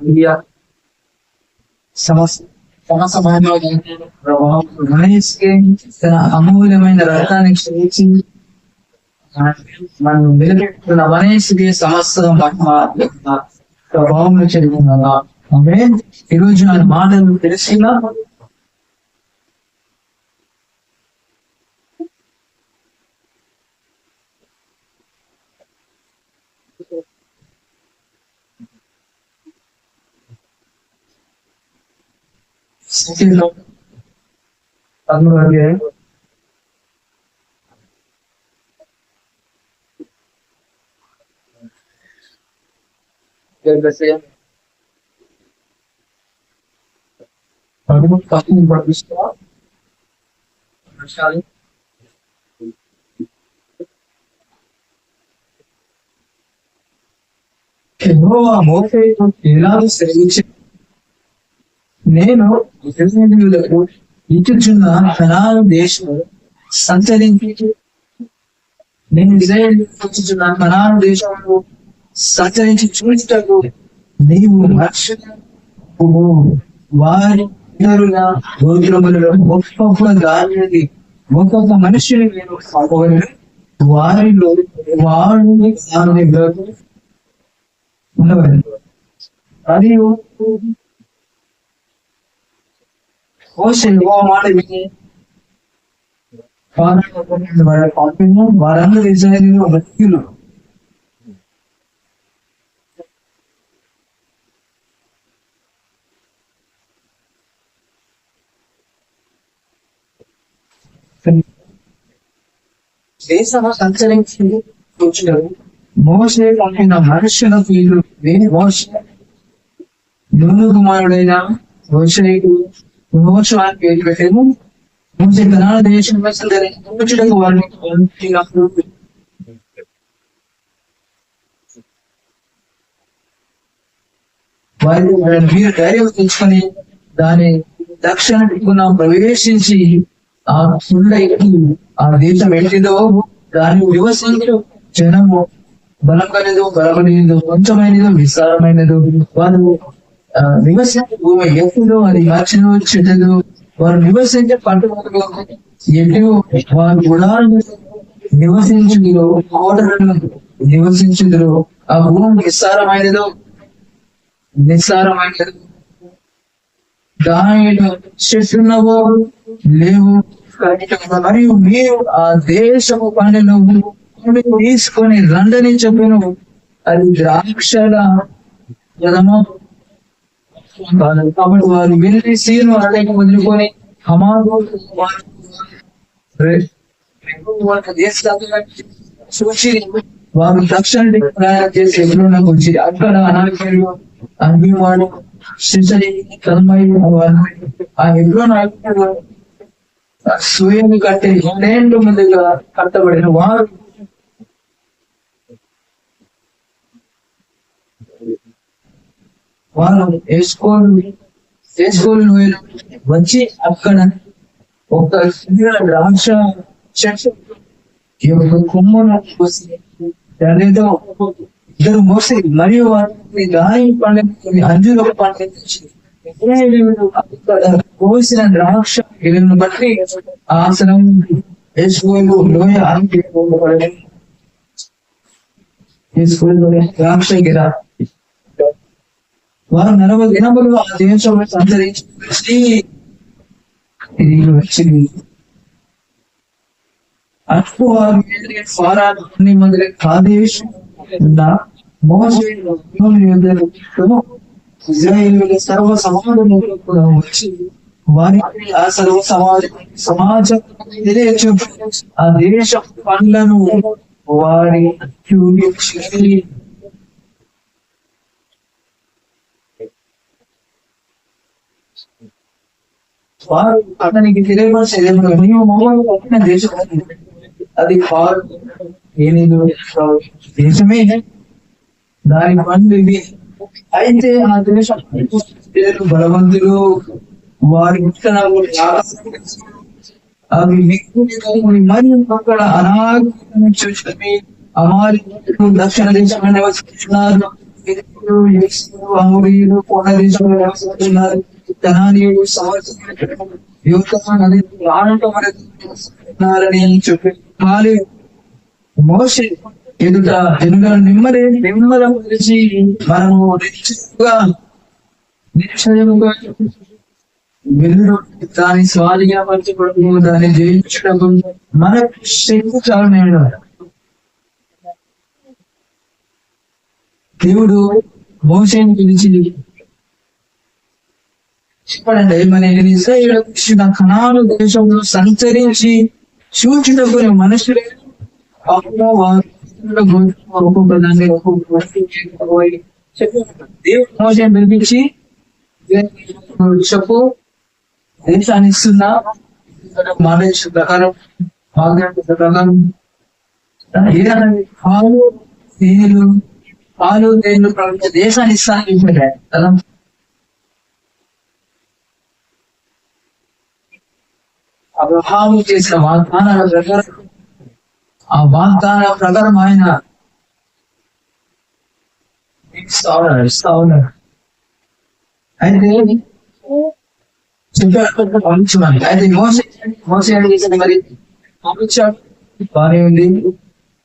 India సమసమాజంలో ప్రభావం గణేష్కి తన అమూల్యమైన రక్తాన్ని క్షమించి మనం నిలబెట్టుకున్న గణేష్కి సమస్త ప్రభావం చెందుతున్నా. ఈరోజు నా మాటలు తెలిసిన స్థితిలో 13వ అధ్యాయం ఎలాగో శ్రమించి నేను ఇతరులకు ఇచ్చుచున్న కనాను దేశంలో సంచరించి నేను ఇజ్రాయేలుచున్న కనాను దేశంలో సంచరించి చూచుటకు నీవు వారి గోత్రములలో ఒక్కొక్క దానిని ఒక్కొక్క మనుషుని నేను పంపగలను. వారిలో వాడు ఉండవలను. అది మాట విని వారందరూ ఇజ్రాయేలు వ్యక్తులు దేశం సంచరించి కూర్చున్నారు. మోసే పంపిన మనుషుల పేర్లు నూను కుమారుడైన మోషేకు మోషే అని పేరు పెట్టాము. మోసే కనాను దేశం కూర్చుటకు వారిని పంపినప్పుడు మీరు ధైర్యం తెచ్చుకొని దాని దక్షిణ దిక్కున ప్రవేశించి ఆ కుండ ఎక్కి ఆ దేశం ఏంటిదో దాన్ని నివసించు జనము బలమైనదో బలమైనదో కొంచెమైనదో విస్తారమైనదో వారు నివసించే భూమి ఎప్పుడో అది మార్చిన చెడ్డదు. వారు నివసించే పంట ఎటు వారు గుడాలను నివసించుదురు కోటలను నివసించుదురు. ఆ భూమి నిస్సారమైనదో దానిలో చెట్టున్నవో లేవు. మరియు మీరు ఆ దేశము పండును తీసుకొని రండని చెప్పిన అది ద్రాక్షల జలము. కాబట్టి వారు వెళ్ళి సీను అడగ వదులుకొని చూసి వారు దక్షిణ ప్రయాణం చేసి ఎదురునకు వచ్చి అక్కడ అనారోగ్యాలు అభిమానం ఆ ఎదురున సూర్యుని కంటే 2 ఏళ్ళు ముందుగా కట్టబడిన వారు వేసుకోలు వచ్చి అక్కడ ఒక ద్రాక్ష చెట్టు కొమ్మను దానితో ఇద్దరు మోసి మరియు వారి దాని పండుగ అంజుల పండుగ కోసిన ద్రాక్ష గిలను బట్టి ఆసనం వేసుకోలు లోయ ద్రాక్ష గిర వారు 40 దినములు ఆ దేశంలో సంచరించి తిరిగి వచ్చింది. అప్పుడు వారు ఫారాన్ని మొదలై కాదేశ్ ఇజ్రాయేలు సర్వ సమాజంలో కూడా వచ్చి వారికి ఆ సర్వ సమాజం ఆ దేశ పండ్లను వారి వారు అతనికి తెలియపరిచేది నీవు మమ్మల్ని పంపిన దేశం అది దేశమే దాని పండు ఇది. అయితే ఆ దేశం బలవంతులు వారి విత్తనాలు అవి మరియు అక్కడ అనాగ చూసి అమారి దక్షిణ దేశంలో నివసిస్తున్నారు. అమూరీయులు కొండ దేశంలో నివసిస్తున్నారు. ధనానీయుడు సమర్థుడు యువత నది ప్రాణాలని చెప్పి మోషే ఎదుట జనులను నిమ్మలం గురించి మనము నిశ్చయముగా వెళ్ళు దాని స్వాదిగా పరచబడము దాన్ని జయించడం మన శక్తి చాలు. దేవుడు మోషేని పిలిచి చెప్పడండి, మన ఇశ్రాయేలు కనాను దేశంలో సంచరించి చూచుటకు మనుషులే దేవుడు మోషేని పిలిపించి చెప్పు దేశాన్ని ఇస్తున్నా మానేష ప్రకారం ప్రకారం పాలు తేళ్లు ప్రపంచ దేశాన్ని ఇస్తాను. అబ్రహాము చేసిన వాగ్దానాల ప్రకారం ఆ వాగ్దానాల ప్రకారం ఆయన ఇస్తా ఉన్నారు. అయితే పంపించమని అయితే మోసే చేసిన మరి పంపించాడు, బానే ఉంది.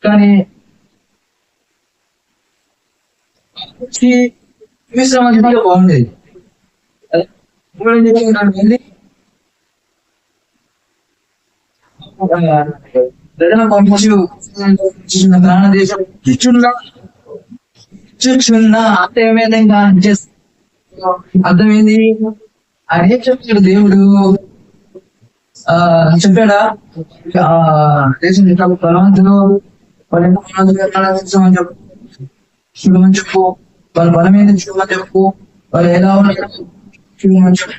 కానీ విశ్రాంతిగా బాగుండేది. వెళ్ళి ప్రాణ దేశం ఇచ్చుచున్నా అర్థమేదంగా అర్థమైంది. ఆయన ఏం చెప్తాడు దేవుడు చెప్పాడా దేశం బలవంతులు చెప్పు, చూడమని చెప్పు, వాళ్ళ బలమైన చూడమని చెప్పు, వాళ్ళు ఎలా ఉన్నారు చూడమని చెప్పు,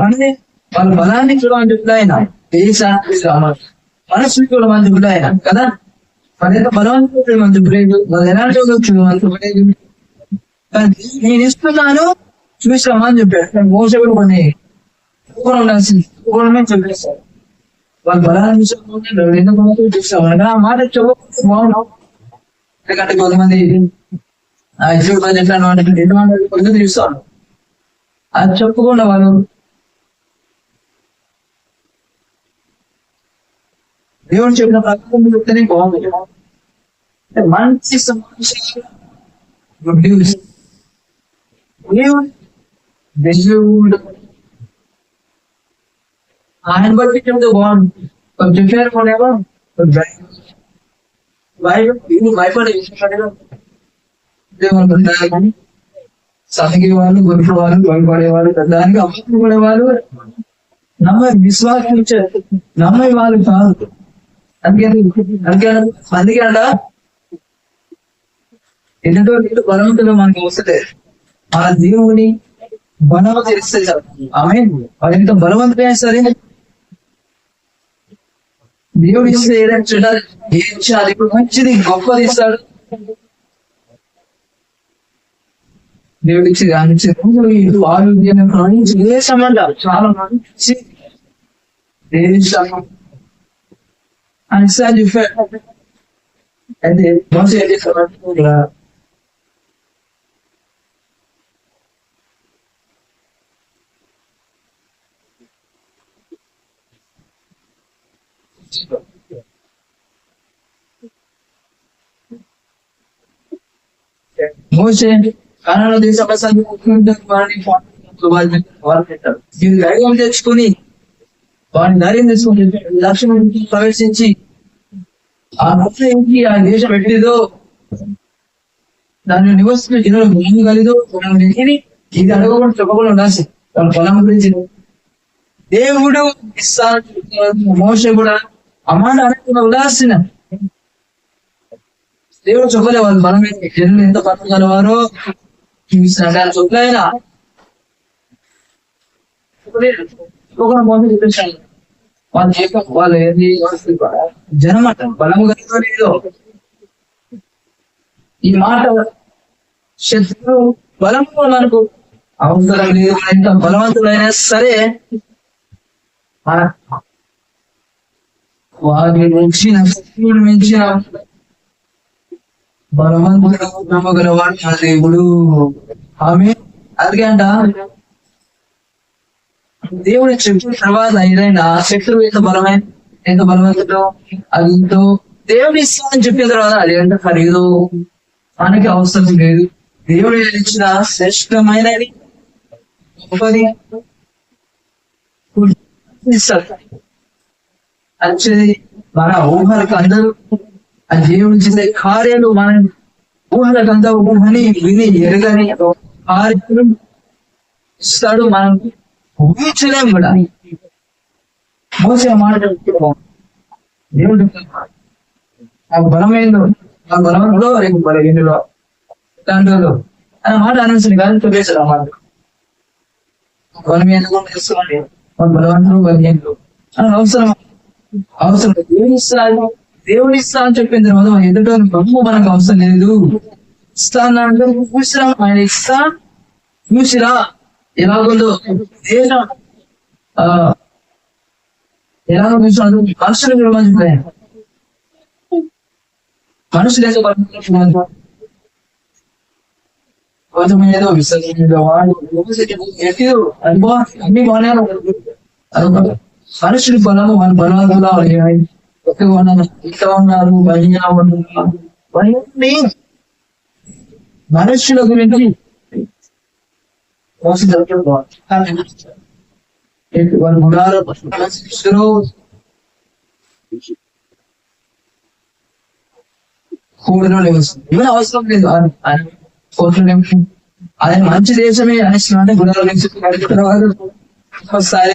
అన్ని వాళ్ళ బలాన్ని చూడమని చెప్తా ఆయన. దేశాన్ని మనసుని చూడమని చెప్తా ఆయన కదా. వాళ్ళ యొక్క బలవంతులు చూడమని చెప్పలేదు, వాళ్ళు ఎలా చూడమని చెప్పలేదు. నేను ఇస్తున్నాను చూసామని చెప్పాడు. మోసే కూడా కొన్ని ఉండాల్సింది చెప్పేస్తారు. వాళ్ళ బలాన్ని చూసామని ఆ మాట చెప్పు బాగున్నావు. ఎందుకంటే కొంతమంది ఎటువంటి చూస్తాను అది చెప్పకుండా వాళ్ళు దేవుడు చెప్పిన ప్రకారం చెప్తేనే బాగుంది. మంచి దేవుడు ఆయన బట్టి చెప్తే బాగుంది. చెప్పారు కొనేమో భయపడే సతకి వాళ్ళు గొప్ప వాళ్ళు భయపడేవాళ్ళు దానికి అమ్మకం పడేవాళ్ళు విశ్వాసించే నమ్మే వాళ్ళు కాదు. అందుకే అంట ఎన్నో బలవంతులు మనకి వస్తే మన దేవుని బలం తెలుస్తుంది. ఆమె వాళ్ళు ఎంత బలవంతులైనా సరే దేవుడు ఇస్తే ఏదైనా చూడాలి, ఏం చేయాలి, ఇప్పుడు మంచిది గొప్పది ఇస్తాడు. దేవుడి ఇచ్చి ఆరోగ్యం దేశమంటారు చాలా మంచి దేశం అని సార్ చెప్పారు. అయితే మోసే ఏం చేస్తాడు, మోసే కనాను దేశ ధైర్యం తెచ్చుకుని వాడిని ధైర్యం తెచ్చుకుని లక్ష్యం ప్రవేశించి ఆ ఇంటి ఆ దేశం పెట్టిదో దాన్ని నివసిస్తున్న జనులు భూమి కలిదో ఇది అడగకుండా చెప్పకుండా ఉండాల్సి వాళ్ళ పొలం గురించి దేవుడు ఇస్తాను. మోసే కూడా అమ్మాట అడగకుండా ఉండాల్సిన దేవుడు చెప్పలే వాళ్ళు బలమే జనులు ఎంత బతకగలవారో చెప్పలేనా మోసం చూపించాలి. వాళ్ళు వాళ్ళు ఏది జనం అంట బలము కలిగో లేదో ఈ మాట శత్రువు బలము మనకు అవసరం లేదు. ఎంత బలవంతులైనా సరే వారిని మించిన శత్రువుని మించిన బలవంతుడు నమ్మగలవాడు నా దేవుడు. ఆమె అందుకే అంట దేవుడు చెప్పిన తర్వాత ఏదైనా శత్రువు ఎంత బలవంతుడో అదితో దేవుడు ఇస్తామని చెప్పిన తర్వాత అది ఎంత ఖరీదు మనకి అవసరం లేదు. దేవుడు ఇచ్చిన శ్రేష్టమైనది గొప్పది ఇస్తాడు. మంచిది మన ఊహలకు అందరూ ఆ దేవుడు చేసే కార్యాలు మన ఊహలకు అందరూ ఊహని విని ఎరగని కార్యాలు ఇస్తాడు. మనం ఊహించలేము కూడా. మోసే మాట దేవుడు నాకు బలమైందో నాకు బలవంతుడో రేపు బలహీనులో ఇలాంటి అనే మాట అనవసరం కానీ తొలేసాడు. ఆ మాట బలం ఎందుకు తెలుసుకోండి, బలవంతుడు బలహీనులు అని అవసరం దేవుని ఇస్తా అని చెప్పిన తర్వాత ఎదుట బొమ్మ మనకు అవసరం లేదు. ఇస్తాను అంటే చూసిరా, ఆయన ఇస్తా చూసిరా ఎలాగుందో దేశం ఎలాగో చూసినాడు. మనుషులు విడమని మనుషులు కొంచెం ఏదో అన్ని బాగా మనుషులు బలము మన బలవంతులా ఇంకా ఉన్నారు. మనుషుల గురించి మోసం జరగడం వాళ్ళ గుణాలు ఇవన్నీ అవసరం లేదు. ఆయన మంచి దేశమే అనేసి గుణాలు ఒకసారి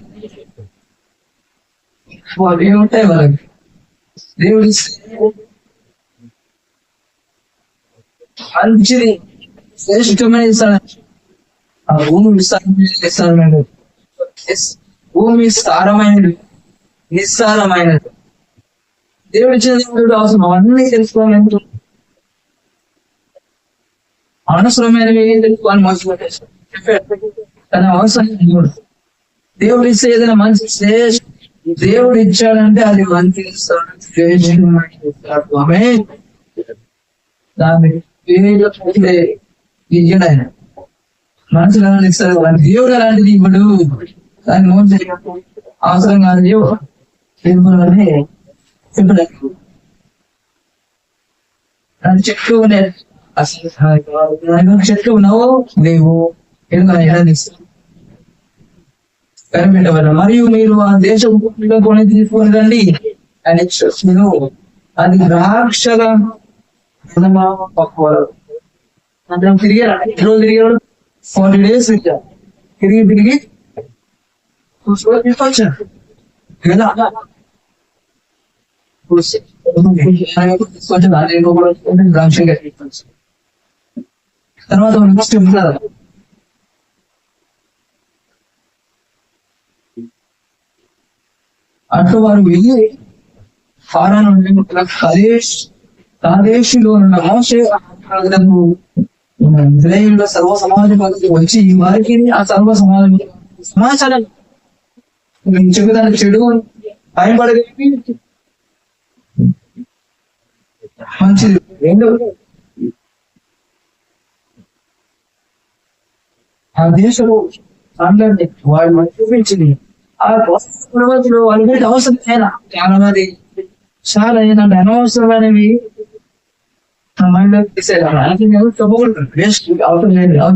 ఏముంటాయి వాళ్ళకి దేవుడి మంచిది శ్రేష్టమైన ఇస్తాడు. ఆ భూమి విస్తారమైనది, భూమి సారమైనది, నిస్సారమైనది. దేవుడు ఇచ్చిన దేవుడు అవసరం అవన్నీ తెలుసుకోవాలి. అనవసరమైనవి ఏం తెలుసుకోవాలి మోసపెట్టేసాడు కానీ అవసరం దేవుడు ఇస్తే ఏదైనా మంచి శ్రేష్ఠ దేవుడు ఇచ్చాడంటే అది మంచి ఇస్తాడు, శ్రేష్టమైన ఇస్తాడు. ఆమె దాన్ని ఇయ్యడు ఆయన. మనుషులు ఎలా ఇస్తారు, దేవుడు అలాంటిది ఇవ్వడు. దాన్ని మోసం అవసరం కాదు దేవుడు అని చెప్పడానికి దాని చెట్టు అసలు చెట్టు ఉన్నావు లేవు కనిపెట్టవల్ల మరియు మీరు ఆ దేశం కొని తీసుకొని రండి అని మీరు అది ద్రాక్షల తిరిగారు. ఎన్ని రోజులు తిరిగాడు? 40 days తిరిగి తీసుకొచ్చారు కదా. ద్రాక్ష తర్వాత నెక్స్ట్ అటు వారు వెళ్ళి ఫారాను కాదేశులో ఉన్న మోషే ఇజ్రాయేలులో సర్వ సమాజం వచ్చి ఈ వారికి ఆ సర్వ సమాచారం చెబుతాను. చెడు భయపడగలిగి మంచిది రెండు ఆ దేశంలో అందరినీ వాళ్ళు మంచి చూపించింది. ఆ ప్రపంచంలో వాళ్ళకి అవసరం అయినా చాలా మంది చాలా ఏంటంటే అనవసరమైనవి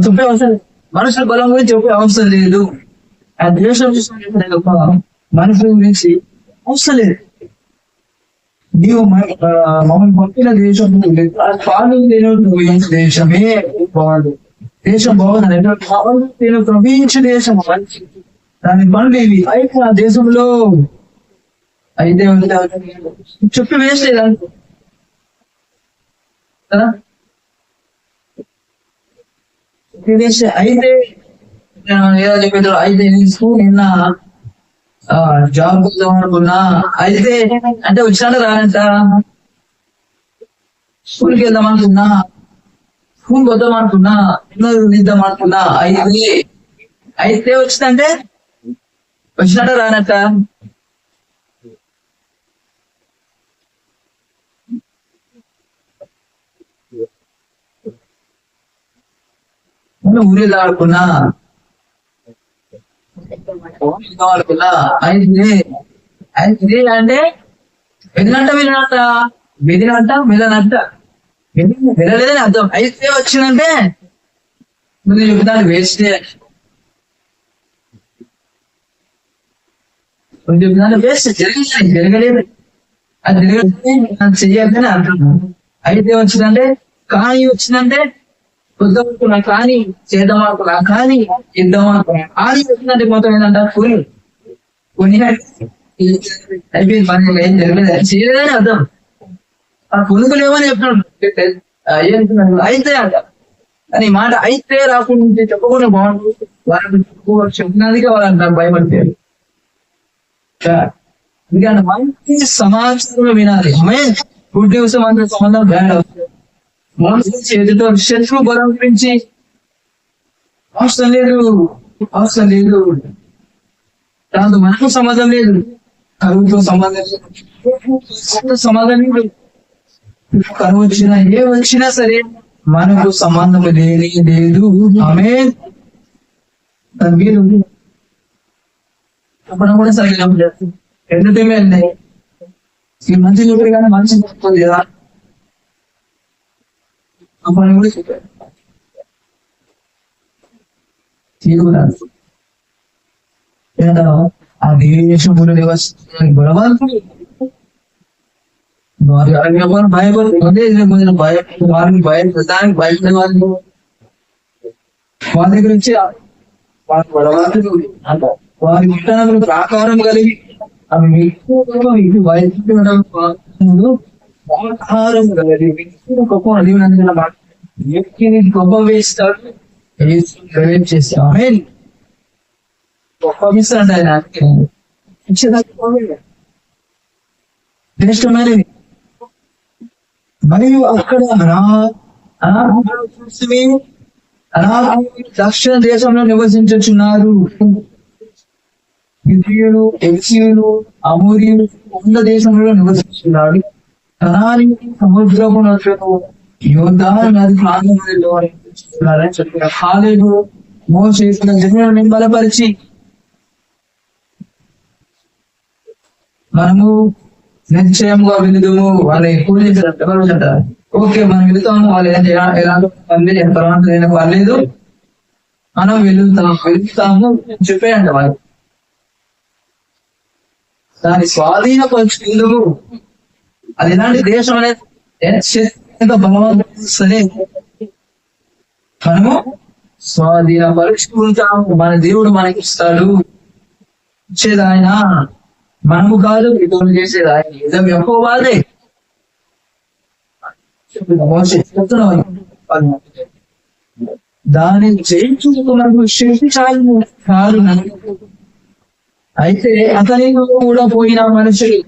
చెప్పే అవసరం మనుషుల బలం గురించి చెప్పే అవసరం లేదు. ఆ దేశం గొప్ప మనుషుల గురించి అవసరం లేదు. నీవు మమ్మల్ని పంపిన దేశం పాలు దేశమే బాగుంది. దేశం బాగుంది నేను ప్రవహించే దేశం మంచి దాని పనులు ఇవి అయితే ఆ దేశంలో అయితే చెప్పి వేస్ట్ లేదంటే అయితే ఏదో చెప్పేది అయితే నిన్న జాబ్ కోసం అనుకున్నా అయితే అంటే వచ్చినాడు రానంట స్కూల్కి వెళ్దాం అనుకున్నా స్కూల్కి వద్దాం అనుకున్నా ఇద్దాం అనుకున్నా అయితే వచ్చిందంటే వచ్చినట్ట రానట్ట ఊరే దాడుకున్నా అయితే అయితే అంటే వెళ్ళినట్ట వెళ్ళనట్ట వెళ్ళలేదని అర్థం. అయితే వచ్చిందంటే ముందు చెప్తాను వేస్టే చెప్తాను వేస్ట్ జరగలేదు అది జరగలేదు చెయ్యాలని అర్థం. అయితే వచ్చిందంటే కానీ వచ్చిందంటే వద్దనుకున్నా కానీ చేద్దాం అనుకున్నా కానీ ఇద్దాం అనుకున్నా కానీ వచ్చిందంటే మొత్తం ఏంటంట కొన్ని అయిపోయింది పని ఏం జరగలేదు చేయలేదని అర్థం. ఆ కొనుక్కులేమని చెప్తున్నాడు అయితే అంట కానీ మాట అయితే రాకుండా చెప్పకుండా బాగుంటుంది వాళ్ళకి చెప్పినందుకే వాళ్ళంటారు భయపడిపోయారు. ఎందుకంటే మంచి సమాచారం వినాలి. గుడ్ న్యూస్ మన సంబంధం బ్యాడ్ అవుతుంది. చేతితో శత్రు బలం గురించి అవసరం లేదు దాంతో మనకు సంబంధం లేదు, కరువుతో సంబంధం లేదు, సంబంధం లేదు. కరువు వచ్చినా ఏ వచ్చినా సరే మనకు సంబంధం లేదు. ఆమేన్. మీరు చెప్పడం కూడా సరిగ్గా ఎందుకు వెళ్ళినాయి ఈ మంచి చూపి కానీ మంచి చెప్తుంది కదా అప్పుడు కూడా చెప్పారు. ఆ దేశంలో నివసించడానికి బలవంతుడు భయపడుతుంది వారిని భయపడడానికి భయపడే వాళ్ళు వాళ్ళ దగ్గర నుంచి వారి బలవంతుడు అంట వారి విత్తనాలు ప్రాకారం కలిగి అవి ఇటు ఆహారం కలిగి గొప్ప వ్యక్తిని గొప్ప వేస్తాడు చేస్తాడు గొప్ప ఇస్తాడు ఆయన శ్రేష్టమైనది. మరియు అక్కడ దక్షిణ దేశంలో నివసించుచున్నారు హిత్తీయులు, ఎగ్జీయులు, అమోరీయులు ఉన్న దేశంలో నివసించున్నాడు. కనాని సముద్రపు నదులను యోర్దాను నది ప్రాంతంలో నివసిస్తున్నారని చెప్పిన కాలేబు మోషే జనులను బలపరిచి మనము నిశ్చయంగా వెళుదుము వాళ్ళని కూలించారంట. ఓకే మనం వెళుతాము వాళ్ళు ఎలాగో పర్లేదు పర్వాలేదు పర్లేదు మనం వెళుతాము చెప్పేయంట వాళ్ళు దాన్ని స్వాధీనపరుచుకుందుకు. అది ఎలాంటి దేశం అనేది ఎంత బలవంతం సరే మనము స్వాధీనపరుచుకుంటాము. మన దేవుడు మనకి ఇస్తాడు. ఇచ్చేది ఆయన, మనము కాదు. ఇతరులు చేసేది ఆయన. నిజం యెహోవాదే. దాన్ని జయించుకు మనకు శక్తి చాలు. అయితే అతని కూడా పోయిన మనుషులు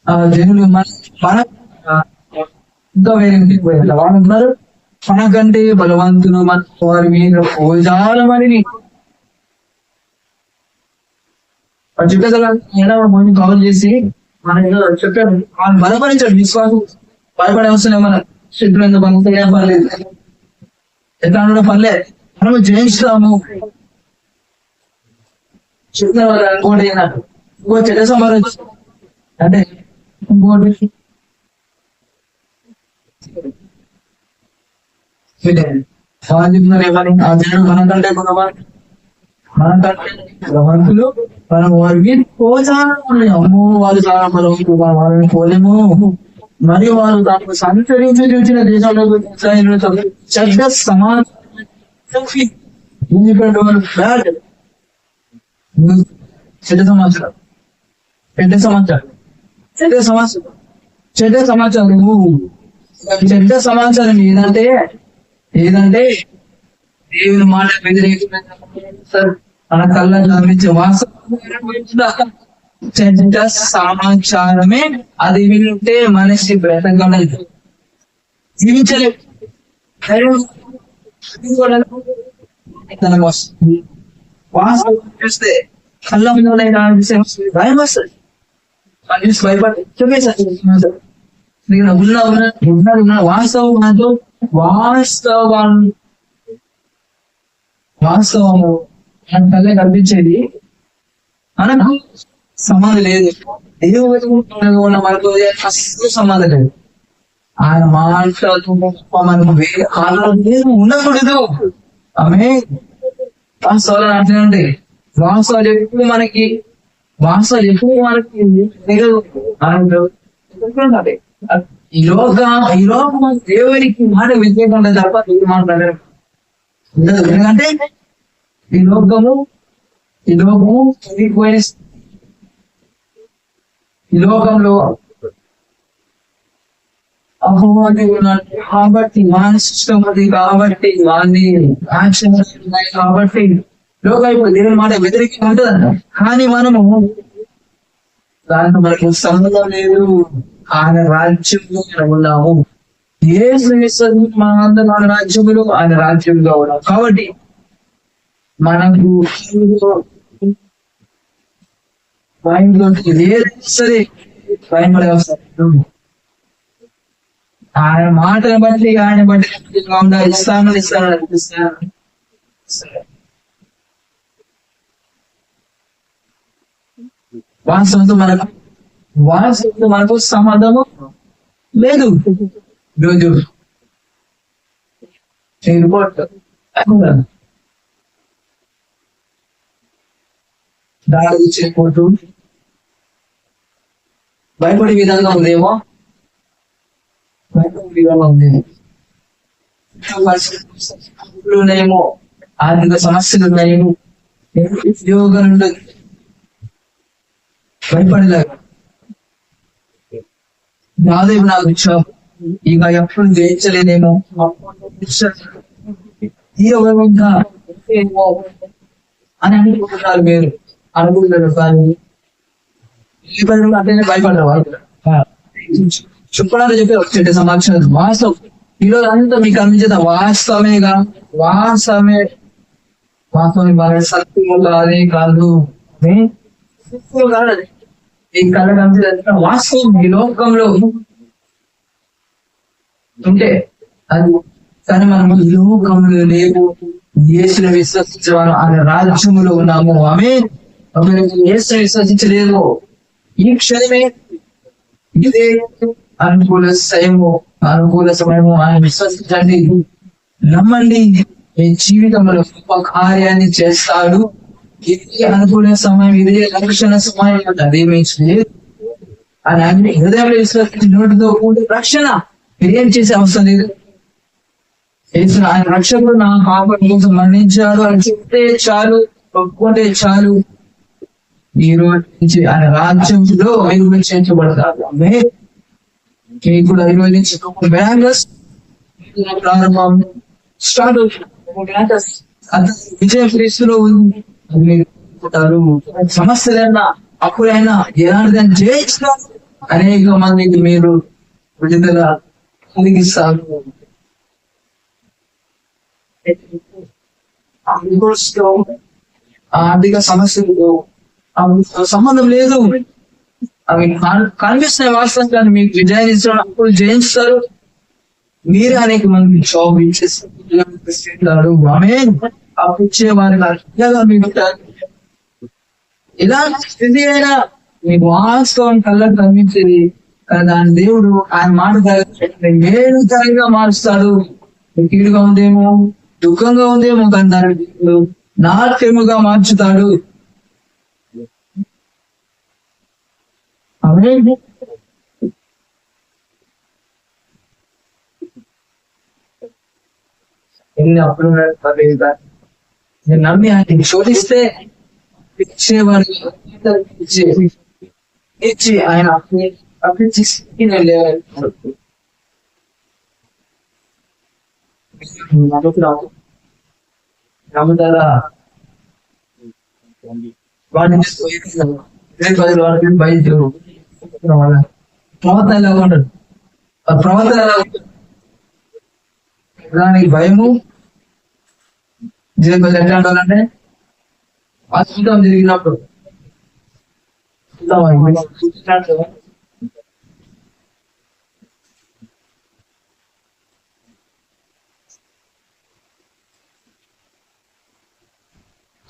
ఆ జనులు మన ఇంకా వేరే పోయారు. వాళ్ళు ఉన్నారు మనకంటే బలవంతులు మన వారి మీద పోజాలమని చెప్పేది కాల్ చేసి మన చెప్పారు. వాళ్ళు బలపరించాడు. విశ్వాసం భయపడే అవసరం మన శత్రులు ఎంత బలపడే పర్లేదు, ఎట్లా కూడా పర్లేదు, మనము జయించుతాము. చెప్పిన వాళ్ళు అనుకోండి ఇంకో చెడ్డ సంబంధం అంటే ఇంకోటి ఆ జనుడు మనకంటే బలవంతులు మనం వారికి అమ్మో వాళ్ళు చాలా బలవంతులు వాళ్ళని పోలేము. మరియు వారు దానికి సంచరించి చూసిన దేశంలో చెడ్డ సమాచారం చెడ్డ సమాచారం ఏదంటే దేవుని మాట మన కళ్ళ గమనించే వాస్తవం చెడ్డ సమాచారమే. అది వింటే మనిషి బ్రతకలేదు, జీవించలేదు. వాస్తవం చూస్తే కళ్ళ విషయం భయం వస్తుంది. భయపడి ఉన్న వాస్తవం వాస్తవాన్ని వాస్తవము మన కళ్ళే కనిపించేది మనకు సమాధి లేదు. దేవుడు ఉన్న మనకు అస్సలు సమాధి లేదు. ఆయన మాట్లాడుతుంటే మనకు వేరే ఆధారం లేదు, ఉండకూడదు. ఆమె వాస్తవాలు అంటేనండి వాస్తవాలు ఎక్కువ మనకి ఈ లోకం దేవునికి మాట వ్యతిరేకంగా తప్ప దేవుడు మాట్లాడారు ఉండదు. ఎందుకంటే ఈ లోకము చనిపోయిన ఈ లోకంలో అహోవాది ఉన్నాడు కాబట్టి వాని సిస్టమ్ అది కాబట్టి వాని యాక్షన్ ఉన్నాయి కాబట్టి లోకం ఇప్పుడు దేవుని మాట వ్యతిరేకంగా ఉంటుందంట. కానీ మనము దాంట్లో మనకి సంబంధం లేదు. ఆయన రాజ్యంలో మనం ఉన్నాము. ఏ మనందరం మన రాజ్యములు ఆయన రాజ్యంలో ఉన్నాం కాబట్టి మనకు మైండ్లో ఏది సరే భయపడే అవసరం. ఆయన మాటను బట్టి ఇస్తాను వాస్తవంతో మనకు సమాధానం లేదు. రోజు దాడి చేయకూడదు భయపడే విధంగా ఉందేమో, భయపడే విధంగా ఉందేమో, ఉన్నాయేమో, ఆర్థిక సమస్యలు ఉన్నాయేమో, ఉద్యోగం ఉండదు, భయపడలేక నాదేవి నాకు ఇచ్చావు ఇక ఎప్పుడు జయించలేదేమో ఇంకా అని అనుకుంటున్నారు. మీరు అనుకుంటున్నారు కానీ అంటే భయపడరు వాళ్ళు చెప్పడానికి చెప్పి వచ్చే సమాచారం వాస్తవం. ఈరోజు అంతా మీకు అనిపించేది వాస్తవమే బాగా సత్యం కాదే కాదు కాదు ఈ కళ వాస్తవం ఈ లోకంలో ఉంటే అది. కానీ మనం ఈ లోకంలో లేవు, యేసుని విశ్వసించడం ఆయన రాజ్యములో ఉన్నాము. ఆమె యేసుని విశ్వసించలేదు. ఈ క్షణమే ఇదే అనుకూల సమయము ఆయన విశ్వసించండి, నమ్మండి, మీ జీవితంలో గొప్ప కార్యాన్ని చేస్తాడు. ఇది అనుకూల సమయం, ఇదే రక్షణ సమయం. అదేమీ లేదు అని అన్ని హృదయంలో విశ్వసించి నోటితో కూడి రక్షణ మీరేం చేసే అవసరం లేదు. ఆయన రక్షకుడు నా పాపం కోసం మరణించాడు అని చెప్తే చాలు, ఒప్పుకుంటే చాలు. ఈ రోజు నుంచి ఆయన రాజ్యంలో చేర్చబడతారు. మీకు కూడా ఈ రోజు నుంచి ప్రారంభం స్టార్ట్ అవుతుంది. విజయ క్రీస్తులో ఉంది. సమస్యలైనా అప్పుడైనా ఎలాంటిదని జయించడం అనేక మందికి మీరు విడుదల కలిగిస్తారు. ఆర్థిక సమస్యలు సంబంధం లేదు, అవి కనిపిస్తున్నాయి వాస్తవం. కానీ మీకు విజయం ఇచ్చిన అప్పుడు జయించుతారు. మీరే అనేక మంది జాబ్ ఇచ్చేస్తారు. అప్పుడు ఇచ్చే వారిని మీకు ఇలాంటి స్థితి అయినా మీకు వాస్తవం కళ్ళకు కనిపించేది. కానీ దాని దేవుడు ఆయన మాట మేలుకరంగా మారుస్తాడు. కీడుగా ఉందేమో, దుఃఖంగా ఉందేమో, కానీ దాని దేవుడు నాట్యముగా మార్చుతాడు. అప్పుడు నేను నమ్మి ఆయన శోధిస్తే ఇచ్చేవాడు ఇచ్చి ఆయన నమ్ముతారా వాడిని బయట ప్రవర్తన ఎలాగా ఉంటాడు, ప్రవర్తన ఎలా ఉంటుంది, దానికి భయము. జీవితంలో ఎట్లా ఉండాలంటే అద్భుతం జరిగినప్పుడు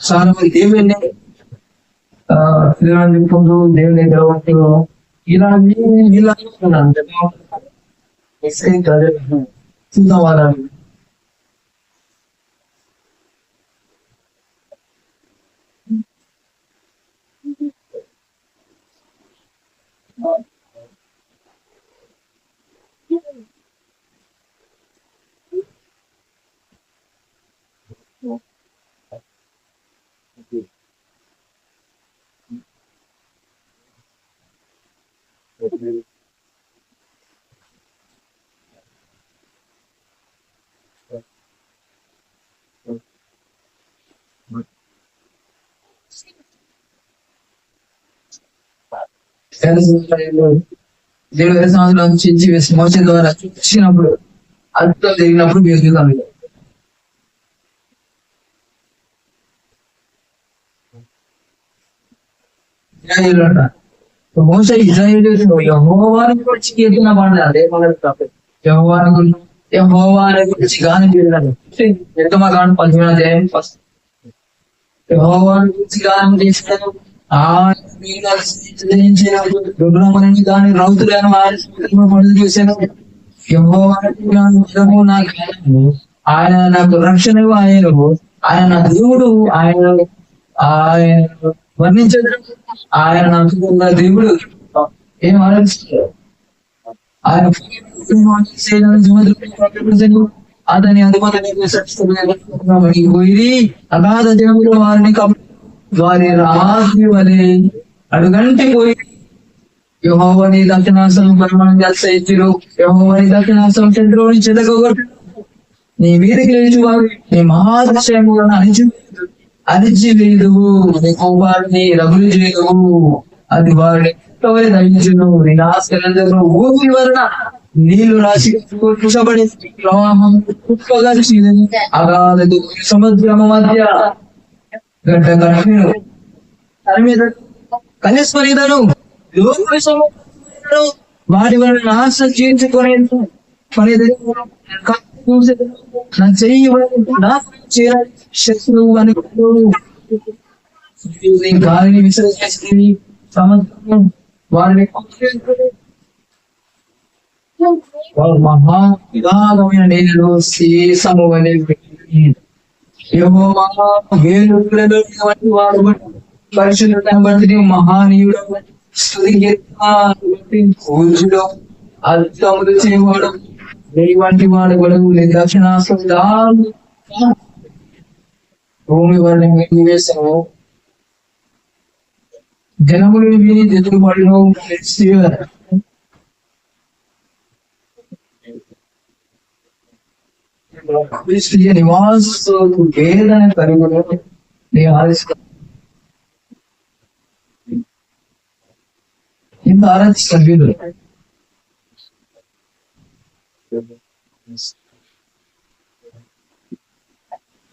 చాలా మంది దేవుని చెప్పుకుంటూ దేవుని దగ్గర ఇలా ఇలా చూద్దాం వాళ్ళని. దేవుడు 2 సంవత్సరాల నుంచి మోసే ద్వారా చూసినప్పుడు అద్భుతం జరిగినప్పుడు మీరు చూద్దాం. మోసే ఇజ్రాయేలు యెహోవాను గురించి కీర్తన పాడాలి. అదే యెహోవాను గురించి గానం చేయాలి. నిర్గమకాండం 15వ అధ్యాయం ఫస్ట్ యెహోవాను గురించి గానం చేస్తాను. దుర్గమని దాని రౌతులను పడుతు చూశాను. యెహోవా నాకు ఆయన నాకు రక్షణకు ఆయనకు ఆయన నా దేవుడు ఆయన ఆయన వర్ణించదు. ఆయన నాకు దేవుడు ఏం ఆలోచిస్తారు. ఆయన అతని అనుమతి పోయి అగాధ జనములు వారిని వారి రాత్రి వలె అడుగంటి పోయి యెహోవాని దక్షిణాసం పరిమాణం చేస్తారు. యెహోవాని దక్షిణాసం చంద్రుని చెదగొట్టు నీ మీదకి లేచి వారు నీ మహాదృశ్యములను అణిచివేయదు. నీ కోపాన్ని రగులు చేయవు. అది వారిని దయించును. నీ నాశనం ఊపి వలన నీళ్లు రాసి కుసబడి ప్రవాహం కుప్పగా అగాధ సముద్రమ మధ్య గడ్డ కట్టిను కనిస్మరిదను వాటి వలన నాశనం చేయించుకొని నా చెయ్యి శత్రువు అనుకో గాలిని విసర్జిస్తుంది. సముద్రం వారిని మహా విధానమైన నీళ్ళు శేషము అనేది పరిశుద్ధి మహానీయుడు స్థుతిలో అర్థములు చేయవాడు వంటి వాడు గొడవ దక్షిణాస్తం భూమి వారిని వేసాము. జనములు విని దిద్దుబాటులో నివాస వేదన కలుగును. ఇంత ఆరాధిస్తాను వీళ్ళు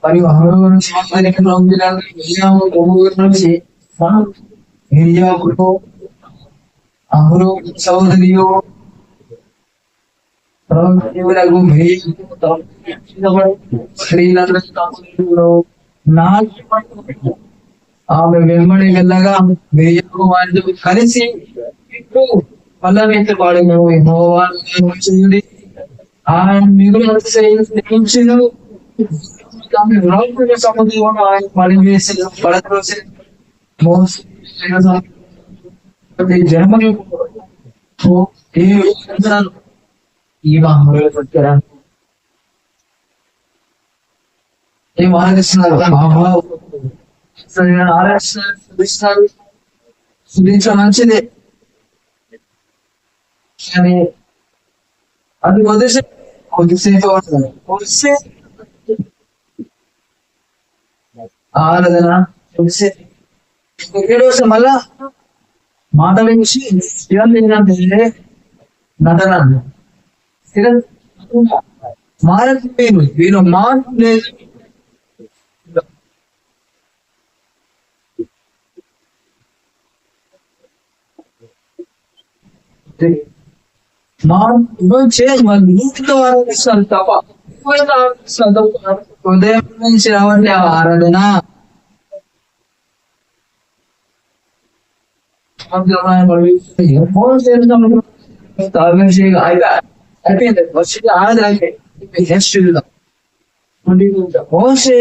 మరియు అహరోను నుంచి అహరోను సహోదరియో ఆమె వెంబడి వెళ్ళగా వారితో కలిసి పల్లవించి పాడిన ఆయన మిగులు సముద్రం ఆయన పడివేసి పడద్రోసి జన్మని ఈ వచ్చారా ఏం ఆరాధిస్తున్నారు. ఆరాధిస్తున్నారు సుధించడం మంచిదే, కానీ అది కొద్దిసేపు ఆరాధన కొద్దిసేపు మళ్ళా మాట వేసి ఏంటంటే నటన మారదు. వీళ్ళు మార్పు లేదు. ఆరాధిస్తారు తప్ప ఉదయం నుంచి రావట్లే ఆరాధన అయిపోయింది వర్షం ఆనది అయిపోయింది నెక్స్ట్ మోసే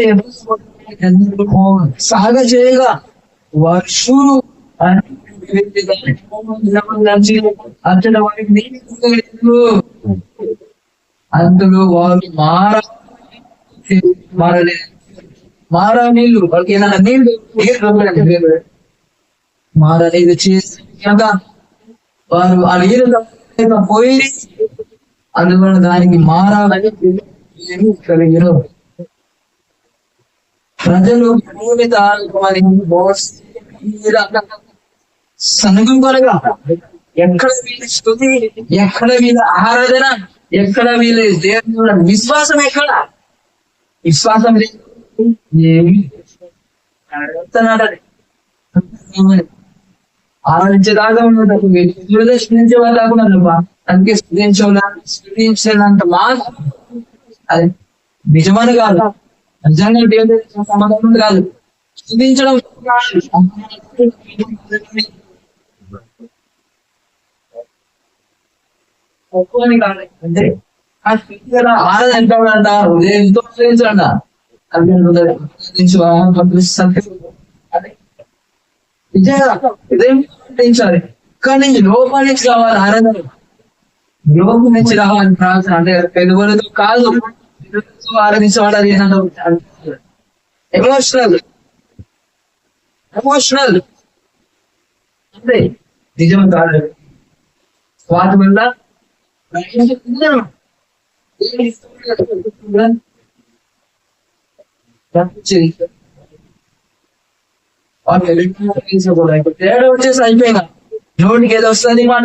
సాగ చేయగా వర్షులు అంతట వారికి నీళ్ళు అందులో వారు మారలేదు మారా నీళ్లు వాళ్ళకి ఏదైనా నీళ్లు మారలేదు చేసినాక వారు ఆ నీళ్ళు పోయి అందువల్ల దానికి మారాలని కలిగిన ప్రజలు సంఘం కొరగా ఎక్కడ వీళ్ళ స్థుతి ఎక్కడ వీళ్ళ ఆరాధన ఎక్కడ వీళ్ళ దేవుడు విశ్వాసం ఎక్కడ విశ్వాసం లేదు ఏమి ఆరాధించేదాకా ఉండదు దురదర్శించే వాళ్ళు కాకుండా అందుకే స్థుతించేదంత మాత్రం అది నిజమని కాదు నిజంగా దేవుడు సమాధానం కాదు స్థుతించడం ఒప్పుకొని కాదు అంటే ఆ స్థితి ఆరాధన ఎంత అంట ఎంతో స్థుతించండి నిజంగా కానీ నుంచి లోపల నుంచి రావాలి ఆరాధన లోపల నుంచి రావాలి ప్రార్థన అంటే పెరుగులతో కాదు ఆరాధించబడాలి ఎమోషనల్ ఎమోషనల్ అంటే నిజం కాదు వాటి వల్ల తేడా వచ్చేసి అయిపోయినా నోటికి ఏదో వస్తుంది మాట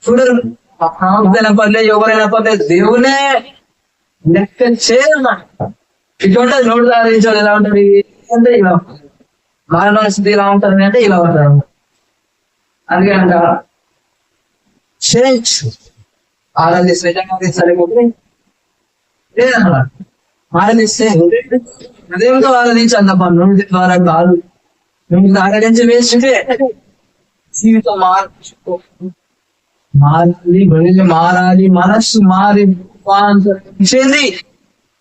చూడరు పర్లేదు ఎవరైనా పర్లేదు దేవునే లెక్క చేయమా ఇటువంటి నోటు సాధించాలి ఎలా ఉంటుంది అంటే ఇలా మారణ స్థితి ఇలా ఉంటుంది అంటే ఇలా ఉంటారు అందుకే అంట చేయొచ్చు ఆరాధిస్తే సరిపోతుంది లేదన్నమాట ఆరాధిస్తే హృదయంతో ఆరాధించాలి తప్ప నోటి ద్వారా కాదు నువ్వు ఆరాధించి వేస్తుంటే జీవితం మారాలి బయలు మారాలి మనస్సు మారి చెంది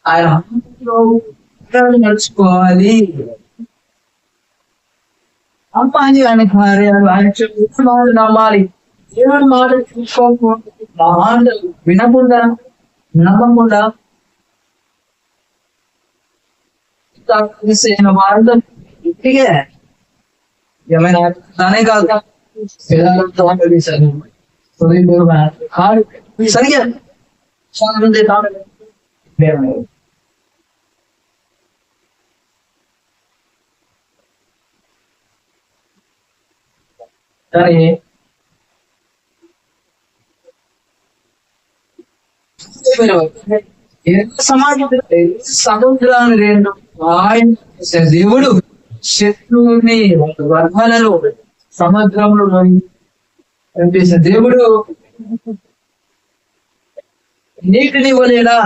ఆయన నడుచుకోవాలి అమ్మాయి ఆయన కార్యాలు ఆయన నమ్మాలి దేవుడి మాట చూసుకోకుండా మాట వినకుండా నమ్మకుండా వారితో ఇంటికే ఏమైనా దానే కాదు సరిగా చాలా మంది కానీ సమాజం సముద్రాన్ని రెండు ఆయన దేవుడు శత్రువుని వర్గాలలో సముద్రంలో కనిపిస్తే దేవుడు నీటిని ఇవ్వలేడా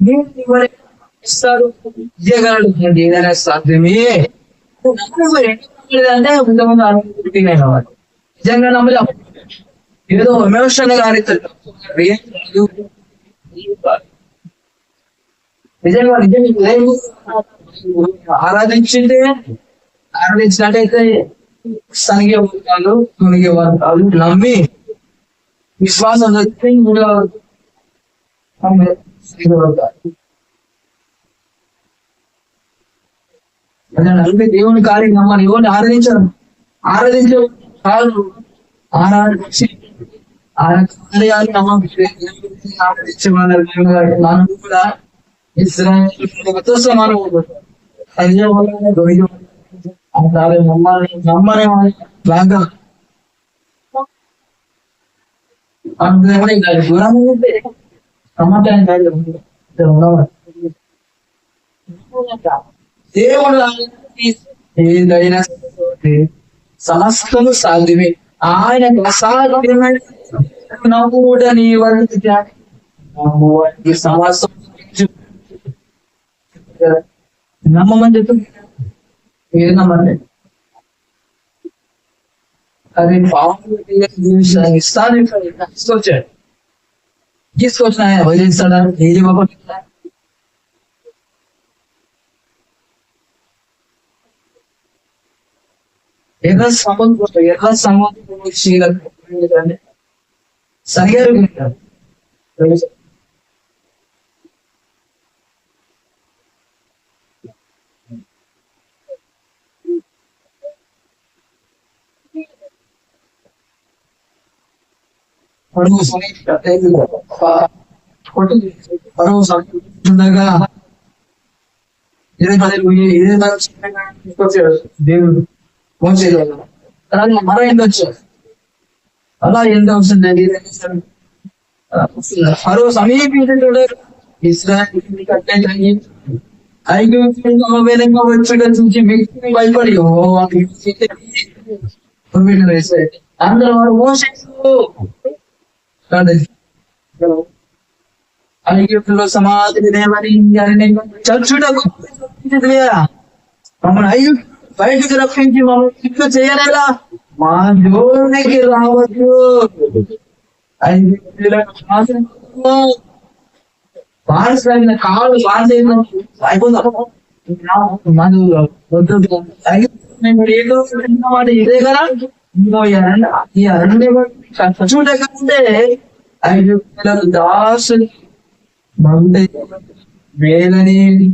నీటిని ఇవ్వలేదా ఇస్తాడు ఇవ్వగలడు ఏదైనా సాధ్యమే అంటే కొంతమంది అనుకుంటున్నాయి కాబట్టి నిజంగా నమ్మలే ఏదో ఎమోషన్ గా నిజంగా ఆరాధించినట్టయితే సనిగే వర్గాలు మునిగే వర్గాలు నమ్మి విశ్వాసం నమ్మి దేవుని కార్యం నమ్మని ఎవరిని ఆరాధించడం ఆరాధించే కాదు ఆరాధించి ఆయన కార్యాలు ఆరాధించే వాళ్ళ కూడా ఇస్రాయేల్ సమానం నమ్మనే బాగా దేవుడు ఏదైనా సమస్తము సాధ్యమే ఆయనకు అసాధ్యమైన కూడా నీ వారికి సమస్తం నమ్మమని చెప్తుంది ఏదన్నమాట అది పాము ఇస్తాను తీసుకొచ్చాడు. తీసుకొచ్చిన ఆయన వదిలేస్తాడా? ఏది ఇవ్వకుండా ఎర్ర సముద్రం సరిగా ఉండగా దేవుడు మోసేది మన ఎండ వచ్చారు. అలా ఎండ వస్తుంది. ఫరో సమీపించే ఇస్రాయేల్ వచ్చి చూసి వ్యక్తిని భయపడి అందరూ వారు మోసేస్తూ ఐగుప్తులో సమాధి దేవని చచ్చుటకు మమ్మల్ని ఐగుప్తు బయటకు రప్పించి మమ్మల్ని ఇట్లు చేయలేదా? మా జోడికి రావద్దు. బానిసైన కాళ్ళు బానిసైన అయిపోతాం. ఇదే కదా చూడకంటే ఐగుప్తులకు దాసులు వేలని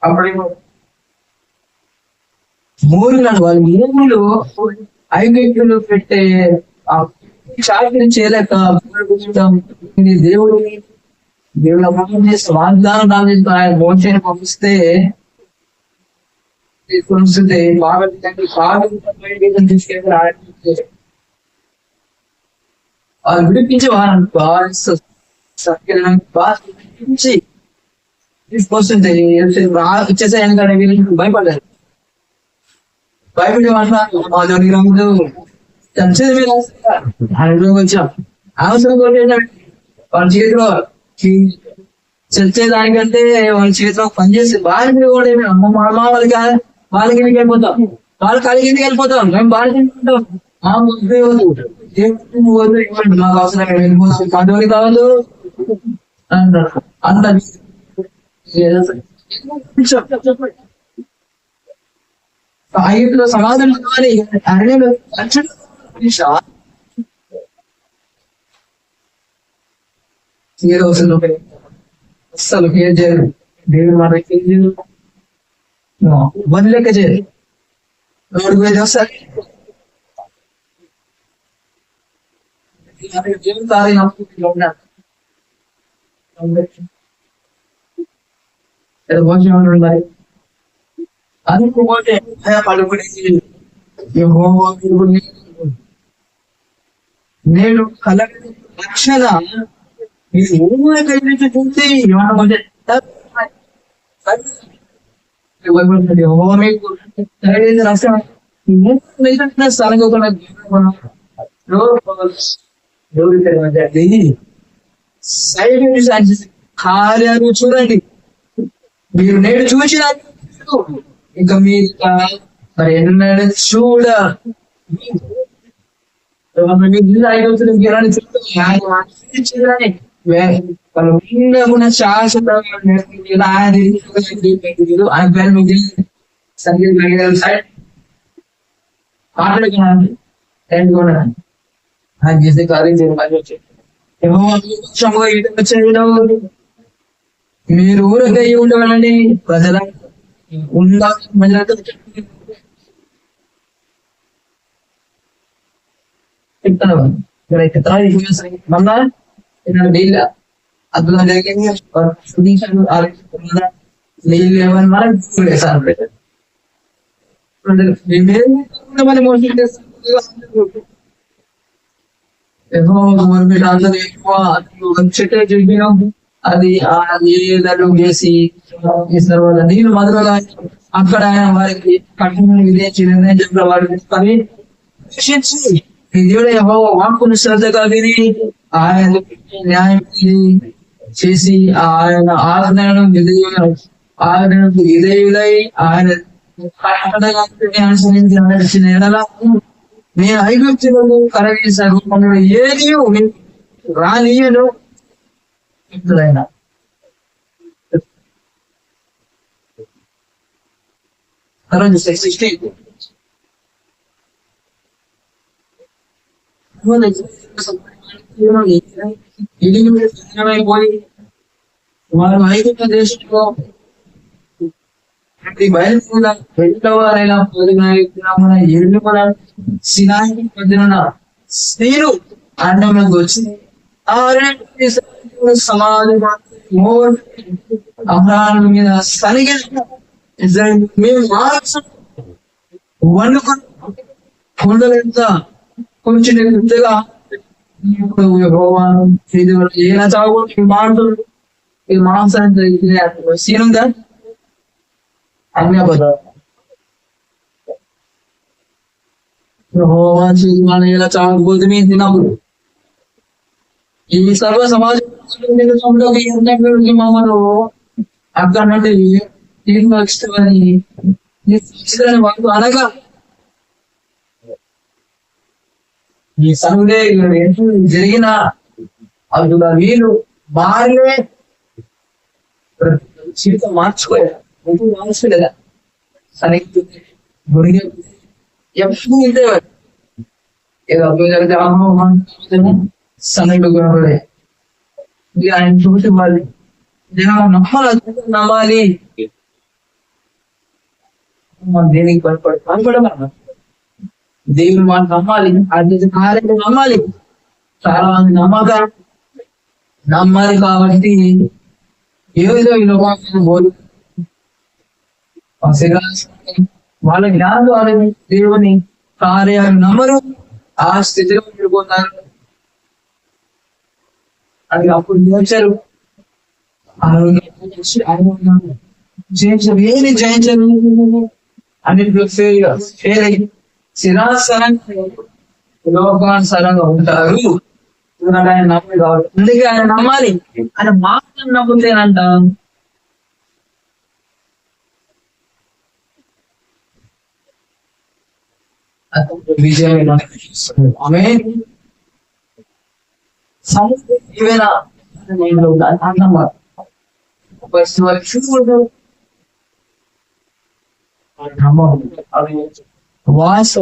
అప్పుడు మూడులను వాళ్ళు మూడు ఐగుప్తులు పెట్టే చాకరీ చేయలేక దేవుడిని అభివృద్ధి చేస్తే వాగ్దానం ఆయన మోసేని పంపిస్తే తీసుకొస్తుంటే బాగా తీసుకెళ్ళి వాళ్ళు విడిపించి వారిని తీసుకొస్తుంటే వచ్చేసాయని కానీ వీళ్ళు భయపడ్డారు. భయపడి మాట్లాడు వచ్చాం అవసరం వాళ్ళ చేతిలో చచ్చేదానికంటే వాళ్ళ చేతిలో పనిచేసి బాగా కూడా ఏమి అమ్మ మా వాళ్ళకి కిందకి వెళ్ళిపోతాం, వాళ్ళ కాలి కిందకి వెళ్ళిపోతాం, మేము బాగా తింటాం. మాకు అవసరం వెళ్ళిపోతాం, కంట్రోల్ కావాలి అంత ఐదులో సమాధానం కావాలి. అస్సలు ఏం చేయరు. దేవుడు మనకి వదిలేక చేయరు. రోడ్డు పోయి వస్తారు జీవితాలు మరి అనుకోతే పడుకునేది నేను కల రక్షణ ఈ ఊరు కలిసి చూస్తే కార్యాలు చూడండి. మీరు నేడు చూసిన ఇంకా మీరు మరి ఎన్నడూ చూడ శాశ్వత చేసే కార్యం చేయడం. మీరు ఊరకై ఉండవాలండి ప్రజల చెప్తాను. మళ్ళా నీళ్ళ అద్భుతం జరిగింది. నీళ్ళు ఏమని మనం మోసం చేస్తాం. ఎక్కువ చెప్పినాం. అది నీళ్ళు వేసి ఇస్తారు. వాళ్ళ నీళ్ళు మొదలుగా అక్కడ ఆయన వారికి కఠిన విధించి నిర్ణయం చెప్పిన వారికి ఈ దేవుడు యెహోవా వాక్కును శ్రద్ధగా విని ఆయన న్యాయం చేసి ఆయన ఆజ్ఞలను ఆజ్ఞలకు విధేయులై ఆయన అనుసరించి నడిచిన ఎడల నేను ఐగుప్తులను కరగేశాను ఏది రానియను ఆయన తర్వాత 16 పోయి వారు ఐగుప్తు దేశంలో బయలువారైనా మన ఎరుడు మన సినాయి పొందిన స్త్రీలు అండంలోకి వచ్చింది సమాధి అహరాల మీద సరిగా మేము మార్చం వండుకొని కొండలెంత కొంచెం పెద్దగా ఏనా చావు మాంసం ఈ మాంసాన్ని సీనుందా అన్నీ మనం ఇలా చావకపోతే మేము తినప్పుడు ఈ సర్వ సమాజంలోకి మమ్మల్ని అక్కడ నుండి తీసుకొచ్చుకొని వాళ్ళు అనగా ఈ సండే జరిగిన అందులో వీళ్ళు భార్యే జీవితం మార్చుకోలేదా సరిగ్గా గురిగా ఎప్పుడు ఇంతేవారు ఏదో జరిగితే సన్నడు గుణపడే ఆయన చూసి వాళ్ళు నమ్మాలి దేనికి పనిపడమన్నా దేవుని మాట నమ్మాలి అది కార్యం నమ్మాలి చాలా మంది నమ్మాలి కాబట్టి ఏదో ఈ లోకాన్ని బోలు వాళ్ళ జ్ఞానం ద్వారా దేవుని కార్యాలు నమ్మరు ఆ స్థితిలో వెళ్ళిపోతారు అది అప్పుడు నేర్చారు ఏమి జయించరు అన్నింటిలో ఫెయిల్ అయ్యి లోకానుసారంగా ఉంటారు ఆయన నమ్మి కావాలి అందుకే ఆయన నమ్మాలి ఆయన మాత్రం నమ్ముతేనంట విజయం ఆమె ఏమైనా చూడదు వాయిస్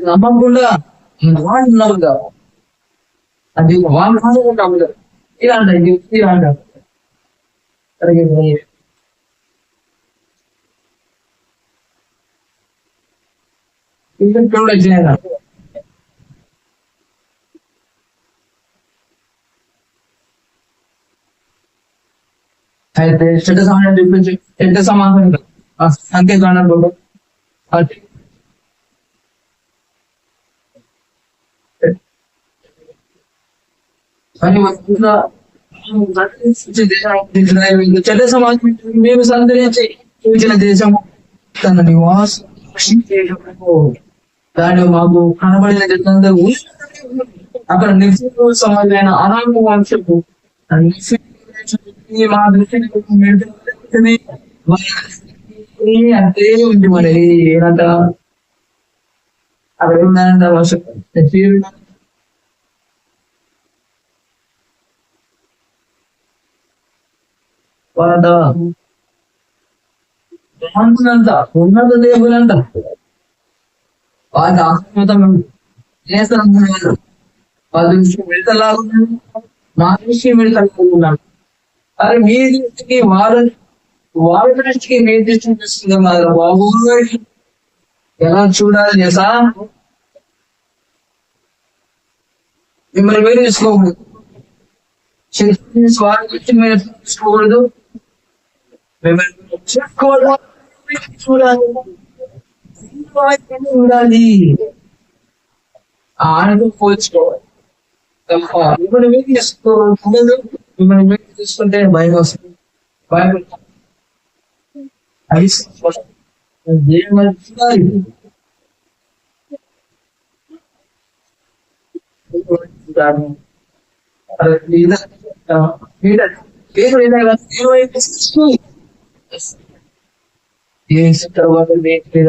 నమ్మకుండా వాళ్ళు నమ్ముతా అది వాళ్ళు నమ్ముతారు ఇలా అంటారు ఇలా అంటారు అయితే చెడ్డ సమాధానం చూపించి చెడ్డ సమాధానం అంతే కానప్పుడు చెడ్డ సమాజం మేము సంతరించి చూసిన దేశము తన నివాసం దాని మాకు కనబడిన జనందరూ అక్కడ నిశ్చిత సమాజమైన అనామ వంశపు మా దృష్టిని అంతే ఉంది మరి ఏనంట అక్కడ ఉందంట వర్షం వాళ్ళంట ఉన్నత దేవులంట వాళ్ళ ఆత్మతం చేస్తారు వాళ్ళ దృష్టి వెళ్తలాగున్నాడు మా దృష్టి వెళ్తలాగున్నాడు అరే మీ దృష్టికి వాళ్ళ దృష్టికి మీ దృష్టిని చూస్తున్నారు బాబు ఎలా చూడాలి చేసా మిమ్మల్ని మీరు తీసుకోకూడదు శక్తిని స్వామి దృష్టి మీరు తీసుకోకూడదు మిమ్మల్ని చూడాలి ఆనందం పోల్చుకోవాలి మిమ్మల్ని మీరు తీసుకోకూడదు మిమ్మల్ని మీరు తీసుకుంటే భయం వస్తుంది భయం చూడాలి తర్వాత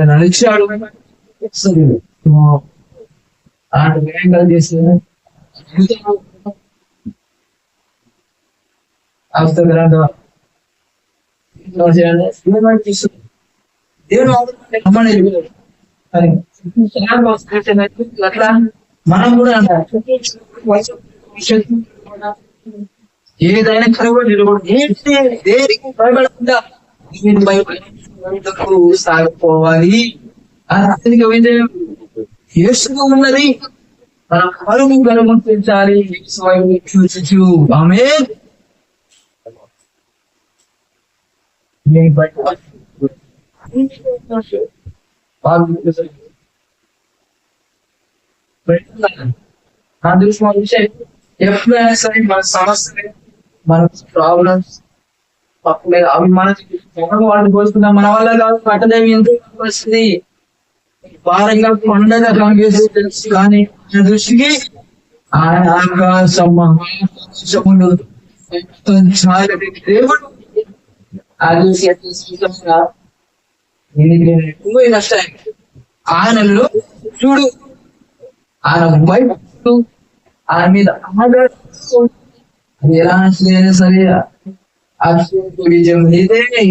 నడిచాడు అలాంటి వేగంగా చేసి దేవుడు అట్లా మనం కూడా ఏదైనా ఏంటి దేనికి భయపడకుండా సాగిపోవాలి అతనికి యేసుగా ఉన్నది మన కరువు కనుగొనిపించాలి చూచు ఆమె నా దృష్టి విషయం ఎప్పుడైనా సరే మన సమస్యలు మన ప్రాబ్లమ్స్ అవి మన వాళ్ళు పోసుకున్నాం మన వల్ల కాదు పట్టదేవి ఎందుకు వస్తుంది భారంగా కొండగా కనిపిస్తూ తెలుసు కానీ ఆయన దృష్టికి ఆయన ఆకాశములు దేవుడు నష్టాయి ఆయనలో చూడు ఆయన వైపు ఆయన మీద ఎలా సరే విజయం ఇదే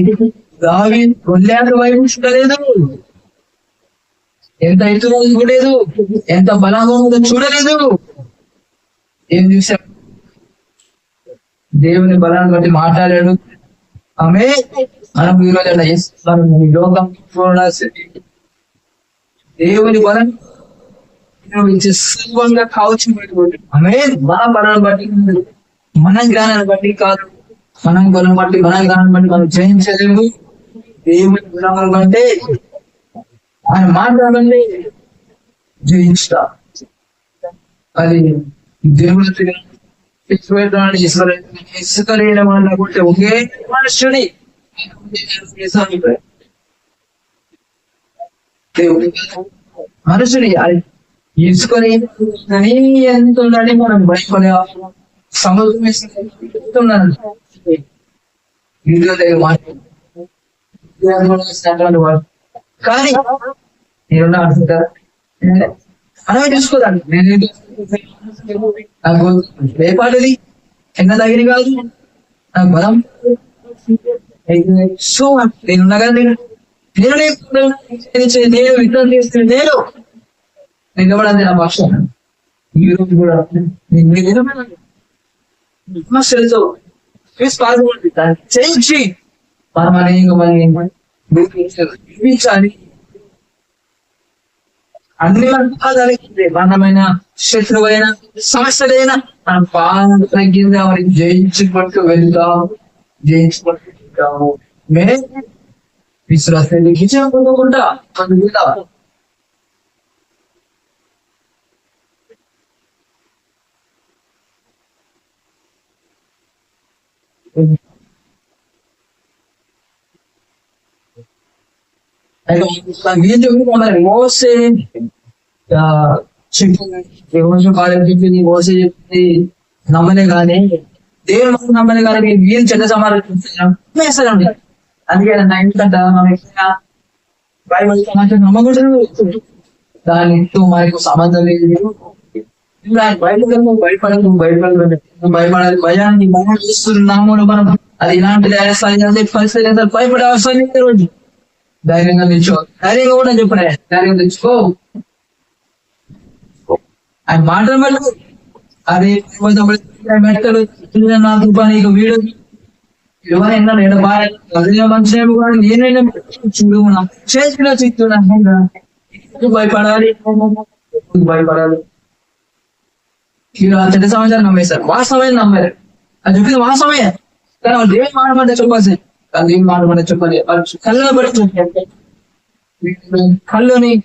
దావి కొల్లాడు వైపు చూడలేదు ఎంత ఎత్తులో చూడలేదు ఎంత బలంగా ఉందో చూడలేదు ఏం చూసా దేవుని బలాన్ని బట్టి మాట్లాడాడు ఆమె మనం ఈరోజు యోగం దేవుని బలం సులభంగా కావచ్చు ఆమె మన బలాన్ని బట్టి మన జ్ఞానాన్ని బట్టి కాదు మనం బలం బట్టి మన జ్ఞానం బట్టి మనం జయించలేము దేవుని బలం అంటే ఆయన మాట్లాడండి జయించుతా అది దేవుడు ఇసుక లేని వాళ్ళ కొట్టే ఒకే మనుషుడి మనుషుడి ఇసుకొని ఎంత ఉండాలి మనం భయపడే సముద్రం కానీ నేనున్నా అనుకుంటా మనమే చూసుకోదాన్ని నాకు రేపాడది ఎన్న దగ్గర కాదు నాకు బలం సో నేనున్నా కదా నేను విత్తనం చేస్తే నేను నిలబడాలి నా భాష ఈ రోజు కూడా సమస్యలతో చేయించి చూపించాలి అన్ని దానికి బంధమైన శత్రువైన సమస్యలైనా మనం బాగా తగ్గింది వారికి జయించుకుంటూ వెళ్తాము జయించుకుంటూ మేము విశ్వాసాన్ని విజయం పొందకుండా పొందుతాం మోసే చెప్పింది మోసే చెప్పింది నమ్మనే కానీ దేవుడు నమ్మనే కానీ వీళ్ళు చెడ్డ సమాధానం అందుకే ఎందుకంటే బైబిల్ సమాచారం నమ్మకూడదు దానితో మనకు సంబంధం లేదు భయపడదు భయపడాలి భయాన్ని మనం చూస్తున్నాము మనం అది ఇలాంటి పరిస్థితి భయపడే అవసరం లేదు రోజు ధైర్యంగా తెచ్చుకో ధైర్యంగా కూడా చెప్పలే ధైర్యంగా తెచ్చుకో ఆయన మాటలు మళ్ళీ అది మెట్టలు నాకు నీకు వీడు ఎవరైనా నేను బాగా మంచి కూడా నేనైనా చూడు మనం చేతిలో చిక్కుతున్నా భయపడాలి భయపడాలి చెడ్డ సమాచారం నమ్మేశారు వాస్తవమైన నమ్మారు అది చెప్పింది వాస్తవమే కానీ వాళ్ళు దేవుని మాట చెప్పాల్సి కానీ దేవుని మాట చెప్పాలి కళ్ళ బట్టి కళ్ళుని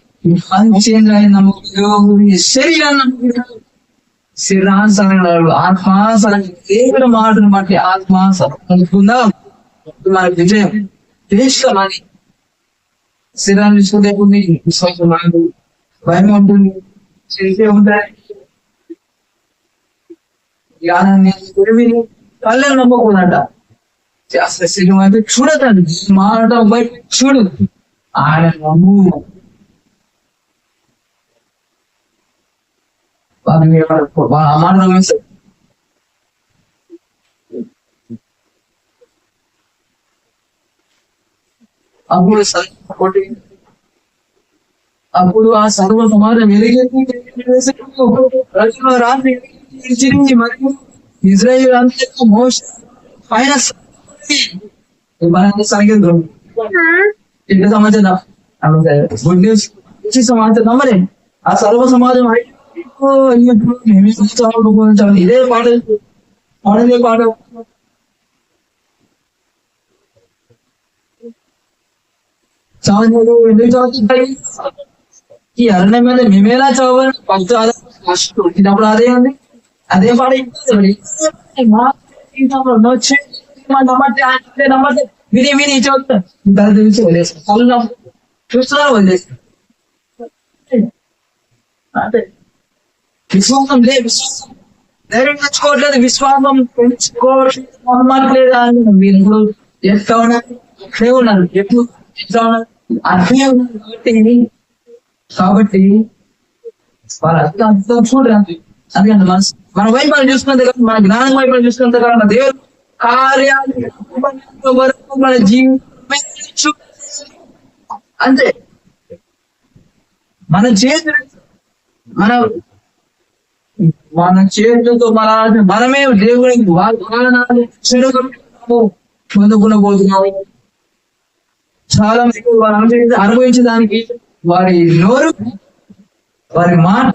శరీరాన్ని ఆత్మాసనం దేవుని మాటను బట్టి ఆత్మాసనం అనుకుందాం మనకు విజయం చేస్తామని శరీరాన్ని తీసుకుంటే విశ్వాసం భయం ఉంటుంది చేసే ఉంటాయి గురువిని కళ్ళని నమ్మకూడదంట. అసలు సినిమా అయితే చూడదండి, మాట బయట చూడు, ఆయన నమ్ము. ఆ మాట నమ్మేస్తారు. అప్పుడు ఆ సర్వ సమాజం రాత్రి మరియు ఇజ్రాయిల్ అంతా మోస పైన సంగీతం ఇంటి సమాచారం గుడ్ న్యూస్ సమాచారం నమ్మలే. ఆ సర్వ సమాజం ఇదే పాట పాడలే పాట. ఈ అరణ్యం మీద మేమేలా చదవాలి ఫస్ట్ ఫస్ట్ వచ్చినప్పుడు అదే ఉంది, అదే పాట విని విని చదువుతారు, చూస్తున్నారు వదిలేస్తారు. అదే విశ్వాసం లేదు, విశ్వాసం ధైర్యం తెచ్చుకోవట్లేదు, విశ్వాసం పెంచుకోవట్లేదు అని మీరు ఇప్పుడు ఎట్లా ఉన్నారు, అట్లే ఉన్నారు, ఎప్పుడు ఎట్లా ఉన్నారు అట్లే ఉన్నారు. కాబట్టి వాళ్ళ అర్థం చూడండి. అందుకంటే మన వైపు మనం చూసుకున్నంత కాదు, మన జ్ఞానం వైపు మనం చూసుకున్నంత కాదు, మన దేవుడు కార్యాలు వరకు మన జీవితం అంతే. మన చేతులు మన చేతులతో మనమే దేవునికి వాగ్దానాలు పొందుకున్న పోతున్నాము. చాలా మంది వారు అనుభవించడానికి వారి నోరు, వారి మాట,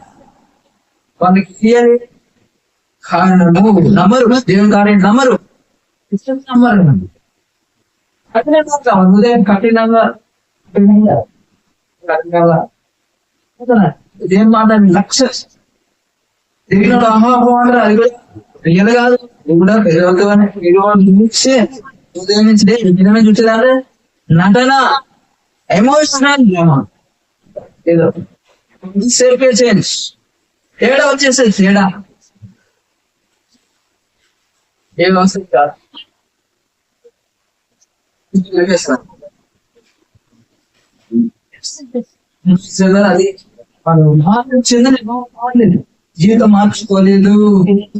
వారికి తీయని కారణము నమ్మరు, దేవుని కార్యం నమ్మరు, నమ్మరు. కఠినంగా హృదయం కఠినంగా దేవుని మాట లక్ష్య దేవుడు అంటారు. అది కూడా రియల్ కాదు, ఇది కూడా ఉదయం నుంచి చూసేదంటే నటన, ఎమోషనల్ ఏదో సేఫే చేంజ్ తేడా వచ్చేసేది, తేడా ఏం అవసరం కాదు. అది మార్చలేదు, జీవితం మార్చుకోలేదు,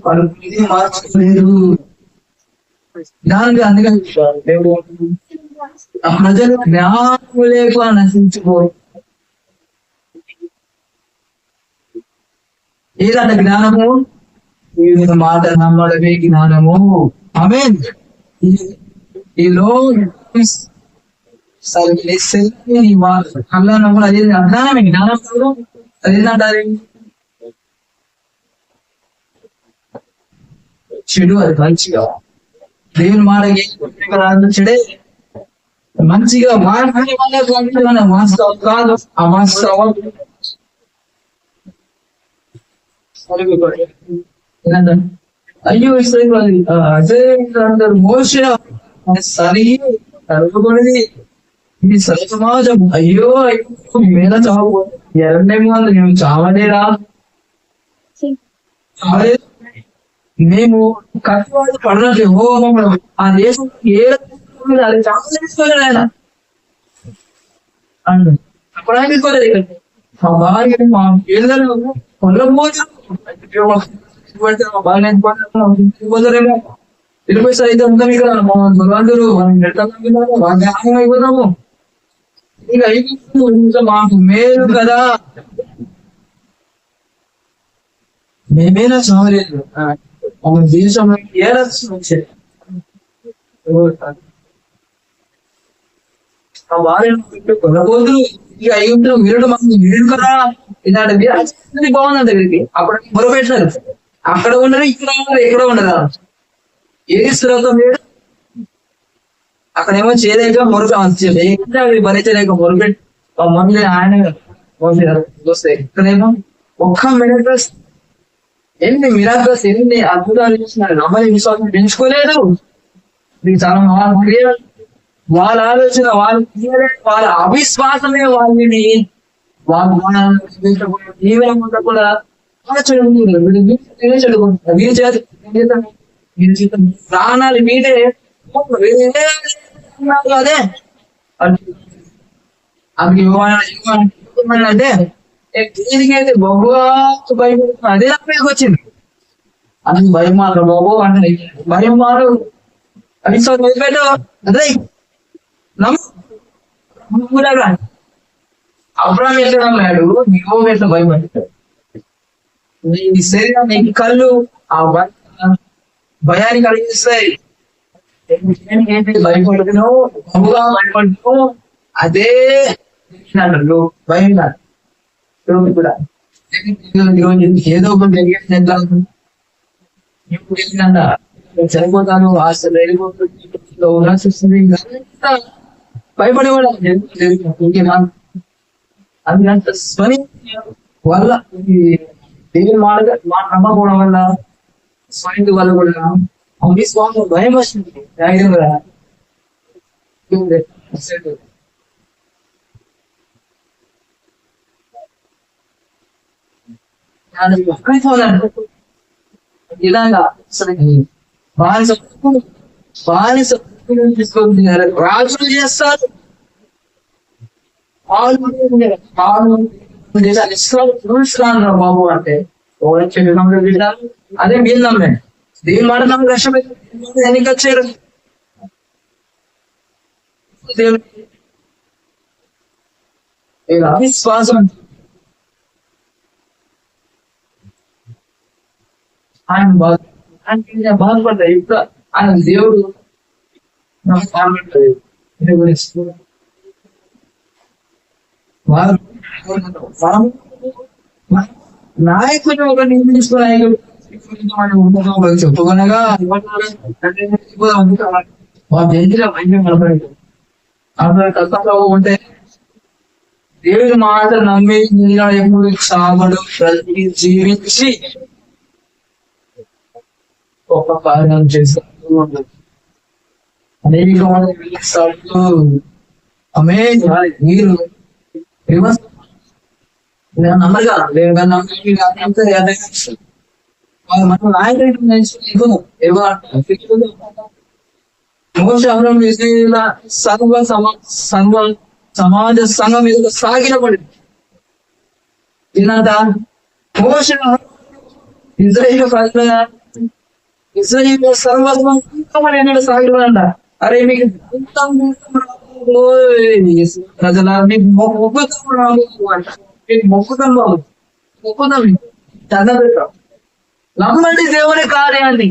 వాళ్ళు మార్చుకోలేదు. దానికి అందుకని దేవుడు ఆ ప్రజలు జ్ఞానము లేక నశించిపోయి ఏదంటే జ్ఞానము, మాట నమ్మడమే జ్ఞానము. ఆమేన్. ఈ అల్లా నమ్మడం అదే అజ్ఞానమే. జ్ఞానం అదేంటంటారు చెడు, అది మంచిగా దేవుని మాట చెడే మంచిగా వాస్తవం కాదు, ఆ వాస్తవం అయ్యో అందరు మోస సరి కలుపుకొనిది ఈ సరి సమాజం. అయ్యో మేల చావు ఎరండేమో మేము చావలేరా, మేము కట్టుబాటు పడలేదు. ఆ దేశం ఏ అది చాలా తీసుకోలేదు ఆయన అండ్ చెప్పడానికి తీసుకోలేదు. ఇక్కడ మా భార్య మా పిల్లలు కొల్లబోదు వెళ్ళిపోయి అయితే ఉంటాం. ఇక్కడ మా భగవంతుడు మనం అయిపోతాము. ఇక అయిపోతుంది మాకు మేలు కదా, మేమేనా చావలేదు. మన దేశంలో ఏ రక్షణ వచ్చేది ఆ భార్య కొనబోతులు ఇక అయ్యుంటే వీరుడు మాకు వీరుడు కదా ఇలాంటి బాగుంది దగ్గరికి. అప్పుడు మొరపెట్టారు, అక్కడ ఉండరు, ఇక్కడ ఉండరు, ఎక్కడ ఉండరా ఏది శ్లోకం లేదు. అక్కడేమో చేయలేక మొరపెట్టి భరించలేక మొరపెట్టి మమ్మీ ఆయన వస్తే ఇక్కడేమో ఒక్క మిరాకల్స్, ఎన్ని మిరాకల్స్, ఎన్ని అద్భుతాలు చూస్తున్నారు. నమ్మని విశ్వాసం పెంచుకోలేదు. మీకు చాలా వాళ్ళ ఆలోచన, వాళ్ళ అవిశ్వాసమే వాళ్ళని కూడా చెడుకుంటారు వీరి చేతి వీరి జీతం ప్రాణాలు మీదే అదే అది అంటే దీనికైతే బహుగా భయపడుతుంది అదే నాకు మీదకి వచ్చింది అది భయమాడు బాబు అంటే భయమాడు అది వదిలిపెట్టు అదే నమ్ములాగా అబ్రాహం ఎట్లా నమ్మాడు నీవు ఎట్లా భయపడతాడు నీ శరీరం నీకు కళ్ళు ఆ భయాన్ని కలిగిస్తాయి భయపడుతున్నావు బహుగా భయపడుతున్నావు అదే అంటారు భయం కూడా ఏదో ఒకటి జరిగేసినట్లా చనిపోతాను హాస్టల్ వెళ్ళిపోతుంది భయపడేవాడు అందుకంత స్వని వల్ల దేవుని మాట నమ్మకపోవడం వల్ల స్వయం వల్ల కూడా విశ్వాసం భయం వస్తుంది ధైర్యం కూడా ఇలాగా బానిస బానిస తీసుకొని రాజులు చేస్తారు బాబు అంటే అదే మీరు నమ్మే దీని మాట నమ్మ కష్టమైతే ఎన్నిక వచ్చారు అవిశ్వాసం ఆయన బాధపడ్డాయి ఇప్పుడు ఆయన దేవుడు నాయకుడు ఒక నిర్మించుకున్న చెప్పుకునగా కష్టంలో ఉంటే దేవుడి మాట నమ్మి ఎప్పుడు సాగుడు జీవించి ఒక కార్యం చేస్తూ అనేక మీరు నమ్మరుగా మనం నాయకుడు సమాజ సంఘం మీద సాగిన పడి తినంత మోస ఇజ్రాయేల్ ఇజ్రాయేల్ సర్వస్వం సాగిరంట అరే మీకు ప్రజల మీకు మొక్కుతాం మీకు మొక్కుతాం బాబు మొక్కుతాం చంద పెట్టాం నమ్మండి దేవుని కార్యాన్ని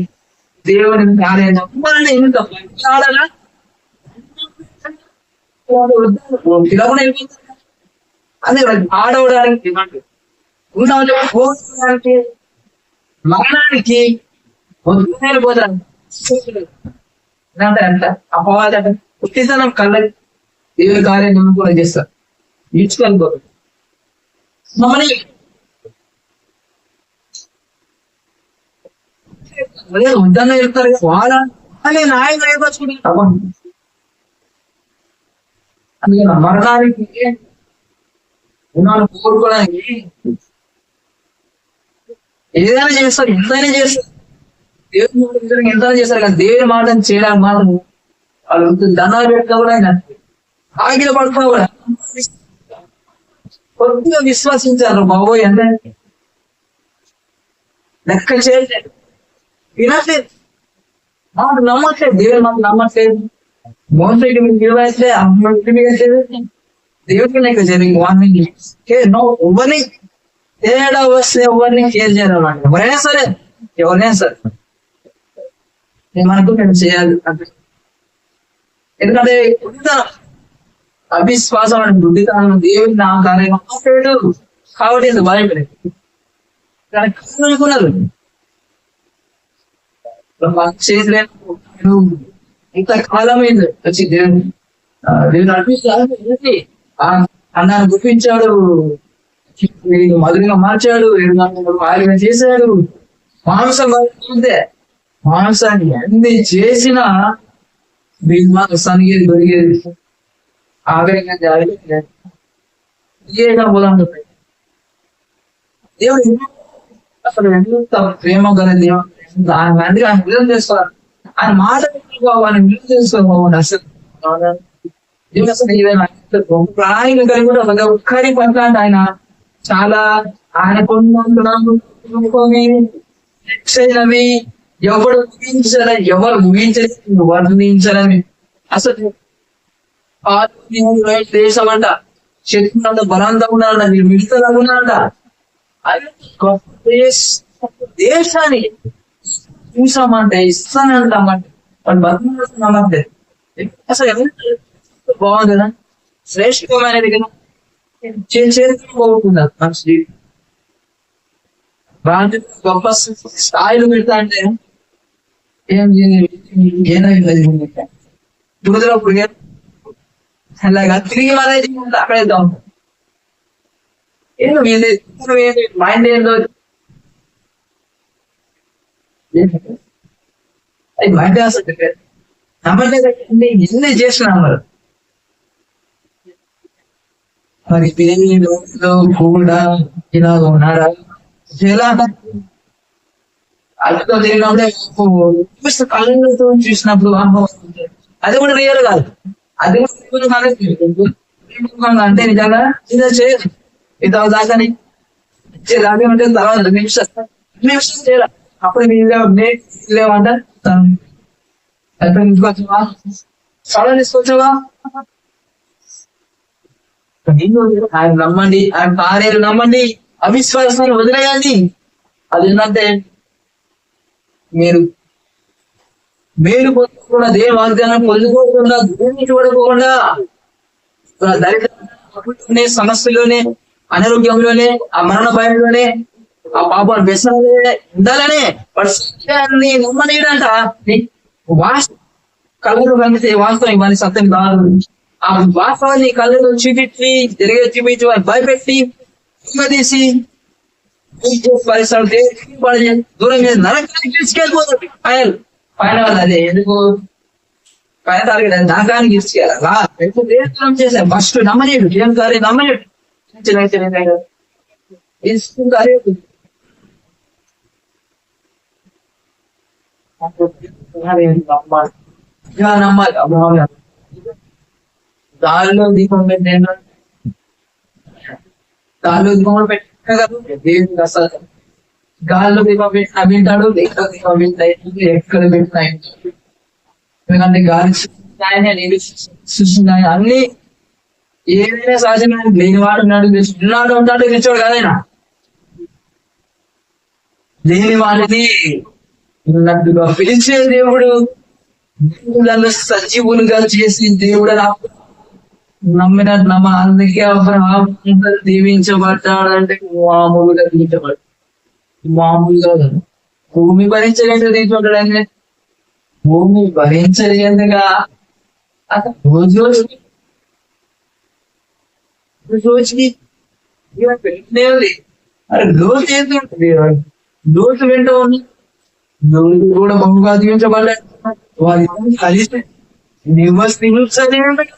దేవుని కార్యాన్ని నమ్మండి ఎంత ఆడగా అదే ఆడవడానికి ఉండడానికి మరణానికి పోతాను ఎంత అపవాదం పుట్టితనం కళ్ళకి దేవుని కార్యం కూడా చేస్తారు ఈడ్చుకోవాలి మమ్మల్ని వద్దన్న చెప్తారు వాళ్ళ నాయకులు ఏర్పరచుకుంటారు మరణానికి కోరుకోవడానికి ఏదైనా చేస్తారు ఎంతైనా చేస్తారు దేవుని ఎంతైనా చేస్తారు కానీ దేవుని మాటను చేయడానికి మాత్రం వాళ్ళు దండాలు పెట్టినా కూడా ఆయన ఆగిల పడుతున్నా కూడా కొద్దిగా విశ్వసించారు బాబోయ్ అంటే లెక్క చేయలేదు వినట్లేదు మాట నమ్మట్లేదు దేవుని మాట నమ్మట్లేదు మోసకి మీకు ఇవ్వట్లేదు అమ్మకి దేవుడికి నాకు జరిగింది వాడిని ఎవరిని తేడా వస్తే ఎవరిని కేర్ చేయాలన్నమాట ఎవరైనా సరే ఎవరైనా సరే మనకు మేము చేయాలి ఎందుకంటే అవిశ్వాసం అని గుడ్డితనం దేవుడి నా కార్యం కాబట్టి భయపడేది అనుకున్నారు ఇంత కాలం అయింది వచ్చి దేవుని దేవుని అనిపిస్తుంది అన్నాన్ని గుప్పించాడు మధురంగా మార్చాడు ఆయుధంగా చేశాడు మాంసం మాంసాన్ని అన్ని చేసినా వీళ్ళు మాకు సనిగేది దొరికేది ఆఖరిగా పోదాం దేవుడు అసలు ఎంత ప్రేమ గల దేవుడు అందుకే ఆయన విలువ చేసుకోవాలి. ఆయన మాట ఆయన విలువ చేసుకోవాలి. అసలు దేవుడు అసలు ఏదైనా ప్రాణిక కలిగి కూడా ప్రతి ఒక్కరి పట్ల ఆయన చాలా ఆయన కొనుక్కొని ఎవరు ఊహించాలని ఎవరు ఊహించలేదు వర్ణించాలని అసలు దేశం అంట శక్తి బలంగా ఉన్నాడంట మీరు మిడతలా ఉన్నాడంట దేశాన్ని చూసామంటే ఇస్తానంటామంటే వాళ్ళు బతున్నామంటే అసలు ఎంత బాగుంది కదా శ్రేష్టమైనది కదా చేతికి పోతున్నారు మనిషి బాగా గొప్ప స్థాయిలో పెడతా అంటే ఏం దురదలో అలాగా తిరిగి వాళ్ళైతే అక్కడే ఏందో మైండ్ ఏందో అది మైండ్ అసలు నమ్మలేదు ఎన్ని చేసినా మరి పిల్లలు కూడా ఇలా ఉన్నారా ఎలా అల్లుతో తిరిగినప్పుడే కళ్ళతో చూసినప్పుడు అది కూడా రియల్ కాదు. అది కూడా అంటే నిజంగా ఇదే చేయదు ఇంత దాకాని ఇచ్చేదాకా ఉంటే తర్వాత నిమిషం చేయాలి. అప్పుడు లేవంట తీసుకొచ్చావా సడన్ తీసుకొచ్చావా ఆయన నమ్మండి, ఆయన కార్యాలు నమ్మండి, అవిశ్వాసాన్ని వదిలేయండి. అది ఏంటంటే మీరు మేలు పొందకుండా దేని వాగ్దానం పొందుకోకుండా భూమి చూడకోకుండా దరిద్ర సమస్యలోనే అనారోగ్యంలోనే ఆ మరణ భయంలోనే ఆ పాపాలు వ్యసనాలే ఉండాలనే వాడు సత్యాన్ని నమ్మనేడంట. కళ్ళలో కనిపిస్తే వాస్తవం ఇవన్నీ సత్యం కాదు. ఆ వాస్తవాన్ని కళ్ళలో చూపించి చూపించి భయపెట్టి తీసి పరిసరాలు దూరం మీద నరకానికి తీసుకెళ్ళిపోతుంది. పైన అదే ఎందుకు పైన తారగ నరకానికి తీసుకెళ్ళాలి చేశారు. ఫస్ట్ నమ్మలేడు ఏం కాదు నమ్మలేడు నమ్మాలి. అబ్రహాం గాల్లో దీపం పెట్టాను గాల్లో దీపం పెట్టాను దేవుడికి అసలు గాల్లో దీపం పెట్టిన వింటాడు ఎక్కడ దీపం పెట్టాయి ఎక్కడ పెట్టినాయి. ఎందుకంటే గాలి ఆయన సృష్టించిన ఆయన అన్ని ఏదైనా సహజమైన లేనివాడు ఉన్నాడు ఉన్నాడు ఉంటాడు తెచ్చాడు కదైనా లేని వాడిని ఉన్నట్టుగా పిలిచే దేవుడు నన్ను సజీవులుగా చేసి దేవుడు నమ్మినట్టు అందుకే అబ్రహాం దీవించబడ్డాడంటే మామూలుగా దీవించబడ్డాడు. మామూలుగా భూమి భరించలేందుకు దీవించబడ్డాడంటే భూమి భరించలేందుగా అసలు రోజుకి పెట్టినే ఉంది. అరే లోతు ఏంటి ఉంటుంది లోతు వెంట ఉంది లోతు కూడా బహుగా దీవించబడ్డాడు. వారి కలిసి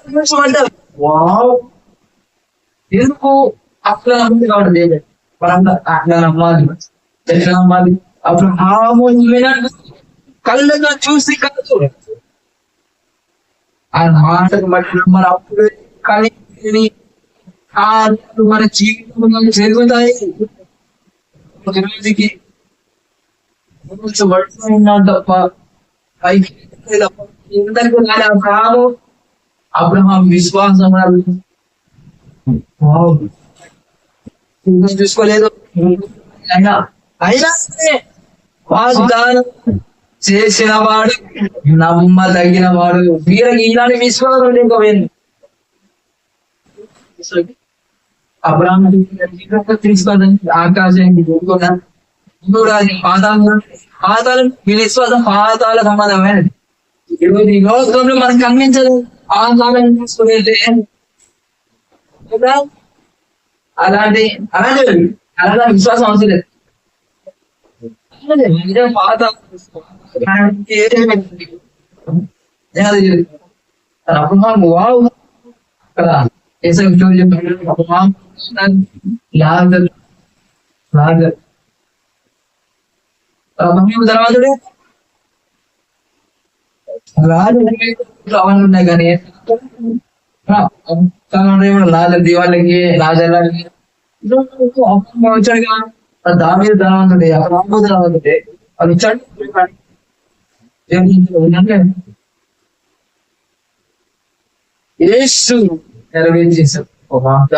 నిమిషపడ్డారు. వావ్ ఎందుకు అట్లా నమ్మింది కాబట్టి దేవుడు మనంతా అట్లా నమ్మాలి ఎట్లా నమ్మాలి. అబ్రహాము కళ్ళతో చూసి కాదు ఆ మాటకు బట్టి నమ్మాలి. అప్పుడు కానీ మన జీవితంలో జరుగుతాయి. రోజుకి పడుతున్నాడు తప్ప పైకి ఇందరికి అబ్రహాము అబ్రహాం విశ్వాసం చూసుకోలేదు. అయినా సరే వాగ్దానం చేసిన వాడు నమ్మదగిన వాడు. వీరికి ఇలాంటి విశ్వాసం లేకపోయింది. అబ్రహాం తీసుకోవాలని ఆకాశానికి పాతాళం మీ విశ్వాసం పాతాల సమాధానమైనది. ఈరోజు ఈ లోకంలో మనకు కనిపించదు పాతాళం తీసుకునేది అలాంటి అలాంటి విశ్వాసం అవసరం లేదు. పాతాళం అబ్రహాం వావ్ అక్కడ ధనవంతుడే రాజు అవన్నీ ఉన్నాయి కానీ రాజు దీవాళ్ళకి రాజాలకి వచ్చాడు కదా దావీదు ధనవంతుడే అబ్రాహాము ధనవంతుడే అది ఇచ్చాడు యేసు నెరవేర్చేశాడు ఒక మాట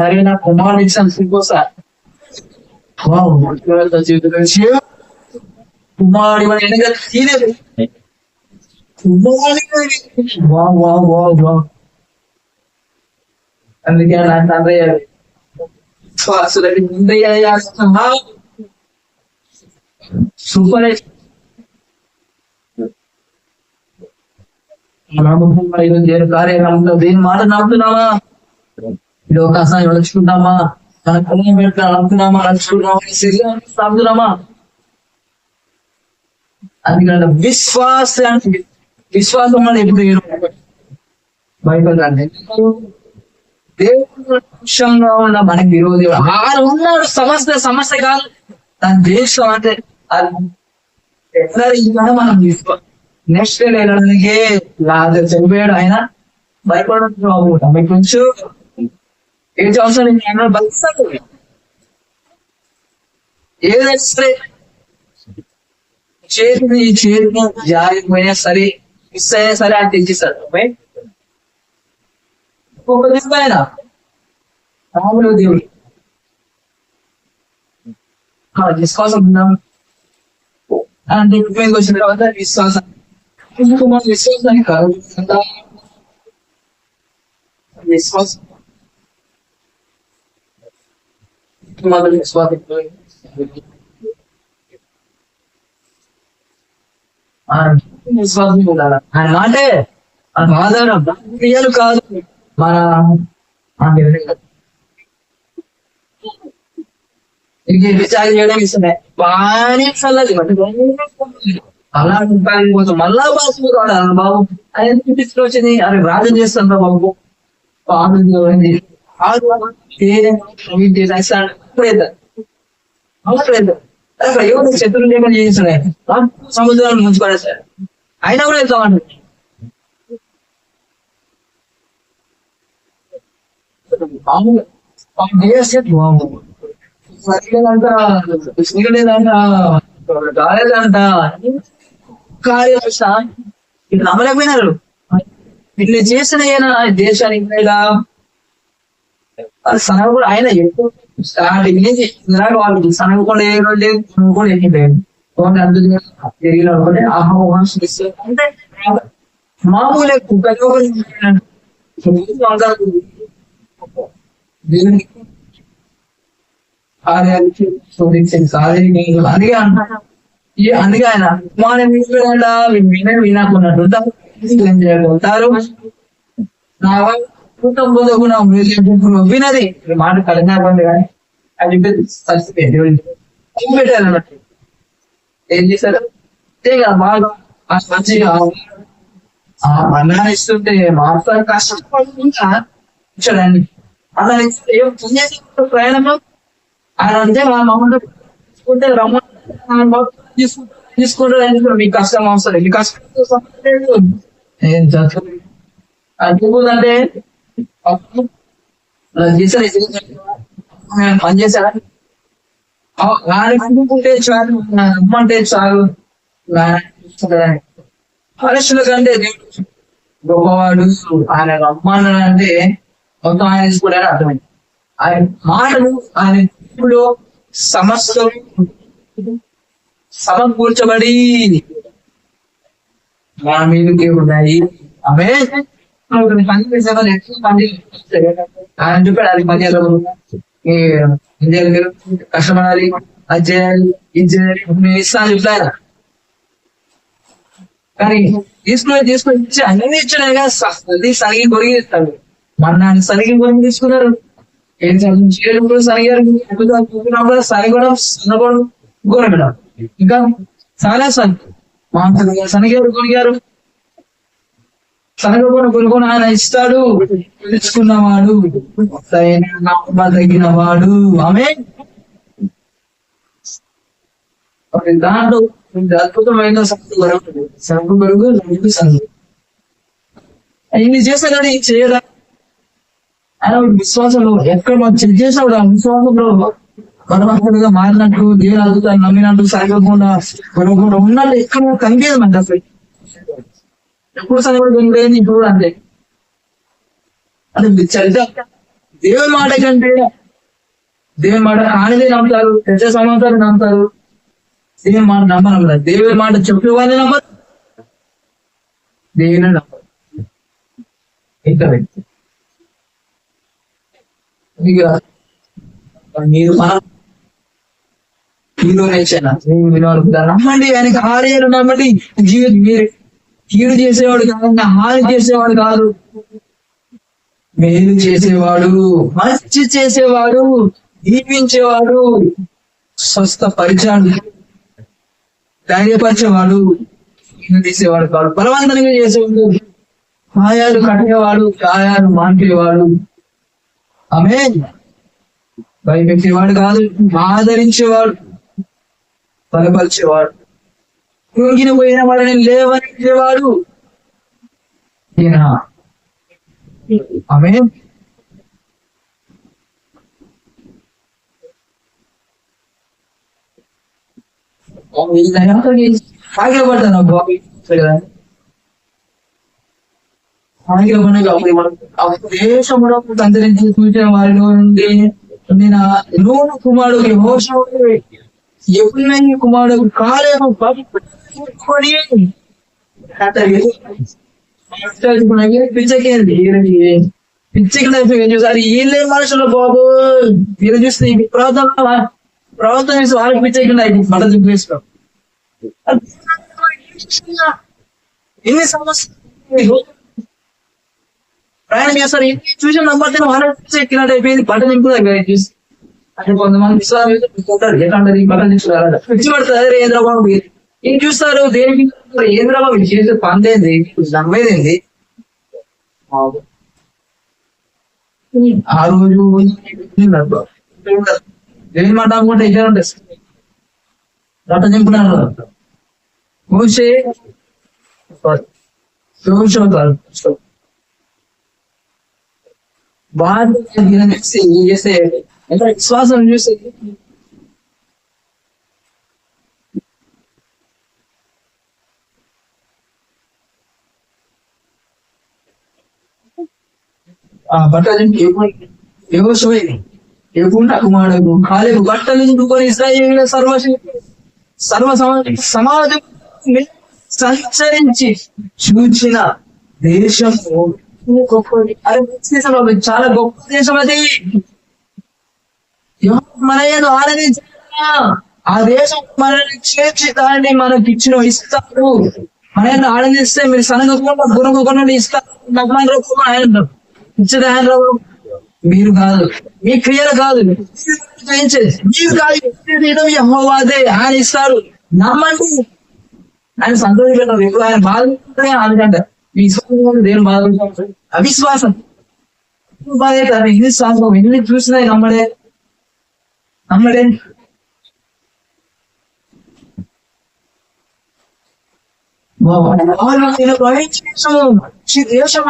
అరే నా కుమారుడు ఇచ్చాను ఇంకోసారి కుమారుడు ఎన్నికలు తీరేది అందుకే నా తండ్రి శ్వాసులకి ముందయ్యా సూపర్ కార్యక్రమంలో దేని మాట నమ్ముతున్నావా లోకాసాన్ని నడుచుకుంటామా మన కులం పెడతా నమ్ముతున్నామా నడుచుకుంటున్నామా అందుకని విశ్వాసం అని ఎప్పుడు బైబిల్ అంటే దేవుడు విషయంగా ఉన్న మనకి విరోధి ఉన్నాడు సమస్య కాదు తన దేశం అంటే మనం నెక్స్ట్ వెళ్ళడానికి చనిపోయాడు ఆయన భయపడడం కొంచెం ఏం అవసరం బలిస్తాడు ఏదైతే చేతిని జారిపోయినా సరే మిస్ అయినా సరే అని తెచ్చిస్తాడు ఆయన రాములు దేవుడు విశ్వాసం ఉన్నాం అంటే వచ్చిన తర్వాత విశ్వాసం విశ్వాసానికి కాదు విశ్వాసం విశ్వాసం విశ్వాసం ఉండాలి ఆయన అంటే ఆధారం క్రియలు కాదు మన విచారణ చేయడం ఇస్తున్నాయి బాగానే చల్లది అలా కోసం మళ్ళా బాసు బాబు ఆయన తీసుకుని వచ్చింది అరే రాజు చేస్తాను బాబు శత్రువులు ఏమైనా చేస్తున్నాయి సముద్రాన్ని ముంచుకోలేదు అయినా కూడా వెళ్తామండి లేదంట లేదంట కాలేదంట ఇట్లా నమ్మలేకపోయినారు ఇట్లా చేసిన దేశానికి సనగ కూడా ఆయన ఎక్కువ స్టార్టింగ్ నుంచి వాళ్ళు సనగకుండా కూడా ఎక్కిపోయాడు తిరిగిన అనుకుంటే అంటే మామూలే కార్యాలకి అందుకే అంటారు అందుకే ఆయన వినాకున్నట్టుంటారు వినది మాట కఠినా ఉంది కానీ అది పరిస్థితి పెట్టారన్నట్టు ఏం చేశారు బాగా మంచిగా అన్నాన్ని ఇస్తుంటే మాట్లాడి కష్టపడుకుంటా చూడండి అలా ఏం ప్రయాణంలో ఆయన అంటే మా మమ్మల్ని తీసుకుంటే రమ్మ తీసుకుంటారు మీకు కష్టం అవసరం మీ కష్టం అంటే పనిచేసా అనుకుంటే చాలు అమ్మంటే చాలు మనుషుల కంటే గొప్పవాడు ఆయన రమ్మన్నాడంటే మొత్తం ఆయన తీసుకుంటారని అర్థమైంది ఆయన మాటలు ఆయన ఇప్పుడు సమస్యలు సమకూర్చబడి మా మీదకి ఉన్నాయి ఆమె పని చేసేవాళ్ళు ఎక్కువ పని ఆయన చూపాడు అది పని చేయాలి కష్టపడాలి అది చేయాలి ఇది చేయాలి నేను ఇస్తాను చూపాను కానీ తీసుకొని ఇచ్చి అన్ని ఇచ్చాడు కదా సరిగి కొరిగి ఇస్తాడు మన సరిగి కొరిగి తీసుకున్నారు ఏం చేయడం సరిగారు సరిగడం సన్నగడం గోరగడం ఇంకా చాలా సరి మాంసాలు సరిగారు కొరిగారు సనగకుండా కొనుక్కొని ఆయన ఇస్తాడు. తెలుసుకున్నవాడు తగిన వాడు. ఆమె దాంట్లో అద్భుతమైన సంగు బరుగు సంగు ఇన్ని చేస్తాడు. కానీ చేయరా ఆయన విశ్వాసంలో ఎక్కడ మనం చెక్ చేసినప్పుడు ఆ విశ్వాసంలో బలవంతుడుగా మారినట్టు, దేవుడు అద్భుతాలు నమ్మినట్టు, సరిగకుండా కొనుక్కుండా ఉన్నట్టు ఎక్కడ కనిపించమంట. అసలు ఎప్పుడు సరిపడి కొనుక్కోలేదు ఇప్పుడు అంతే. అంటే దేవుని మాట కంటే దేవుని మాట కానిదే నమ్ముతారు, పెద్ద సమాచారం నమ్ముతారు. దేవుని మాట నమ్మనమ్మా. దేవుని మాట చెప్పేవాళ్ళని నమ్మరు, దేవుని నమ్మరు. ఇంకా మీరు నమ్మండి. ఆయనకి హారేరు నమ్మండి. మీరు కీడు చేసేవాడు కాదు, హాని చేసేవాడు కాదు, మేలు చేసేవాడు, మంచి చేసేవాడు, దీవించేవాడు, స్వస్థపరిచాడు, ధైర్యపరిచేవాడు, తీసేవాడు కాదు, బలవంతంగా చేసేవాడు, గాయాలు కట్టేవాడు, గాయాలు మాన్పేవాడు. ఆమేన్. భయపెట్టేవాడు కాదు, ఆదరించేవాడు, బలపరిచేవాడు, కృంగిన పోయిన వాడిని లేవనిచ్చేవాడు. ఆమేన్. ఆగిలపడతాను దేశంలో సంచరించి చూసిన వారిలో నుండి నూనె కుమారుడు యెహోషువ యెఫున్నె కుమారుడు కాలేబు పిచ్చికి చూసారు. వీళ్ళే మనుషులు బాబు, వీళ్ళు చూస్తే ప్రవర్తన చేసి వాళ్ళకి పిచ్చెక్కింది. మట చూపిస్తాం ఎన్ని సమస్యలు ప్రయాణం చేస్తారు. ఎన్ని చూసి నమ్మతే వాళ్ళ ఎక్కినట్టు అయిపోయింది. బట్ట నింపుదా చూసి అంటే కొంతమంది విశ్వాసం ఎట్లాంటి బట్టలు తీసుకురాలి పిచ్చి పడుతుంది. ఏంద్రబాబు ఏం చూస్తారు, దేనికి ఏంద్రబాబు చేసే పందేంది, నమ్మేదేంది. ఆ రోజు దేని మాట అనుకుంటే ఇదే ఉంటుంది. బట్ట నింపున్నారు మోషే చేస్తే ఎంత విశ్వాసం చూసి ఆ బట్టలు ఎప్పుడు కుమారుడు కాలేబు బట్టలు నింపుకొని ఇశ్రాయేలు సర్వ సమాజం సంచరించి చూచిన దేశం గొప్పది. అరే చాలా గొప్ప దేశం అది. మనను ఆరాధించ ఆ దేశం మనల్ని చేర్చి దాన్ని మనకి ఇచ్చిన ఇస్తారు. మనల్ని ఆనందిస్తే మీరు సనగకుండా గురగకుండా ఇస్తారు. ఆయన ఇచ్చేది ఆయన మీరు కాదు, మీ క్రియలు కాదు, మీరు కాదు, యెహోవాదే. ఆయన ఇస్తారు, నమ్మండి. ఆయన సంతోషపెట్టారు. ఎప్పుడు ఆయన బాధపడే ఆయనకంట విశ్వాసం దేవుని బాధపడతారు. అవిశ్వాసం బాధ ఎన్ని శాస్త్రం ఎన్ని చూసినాయి నమ్మడే దేశం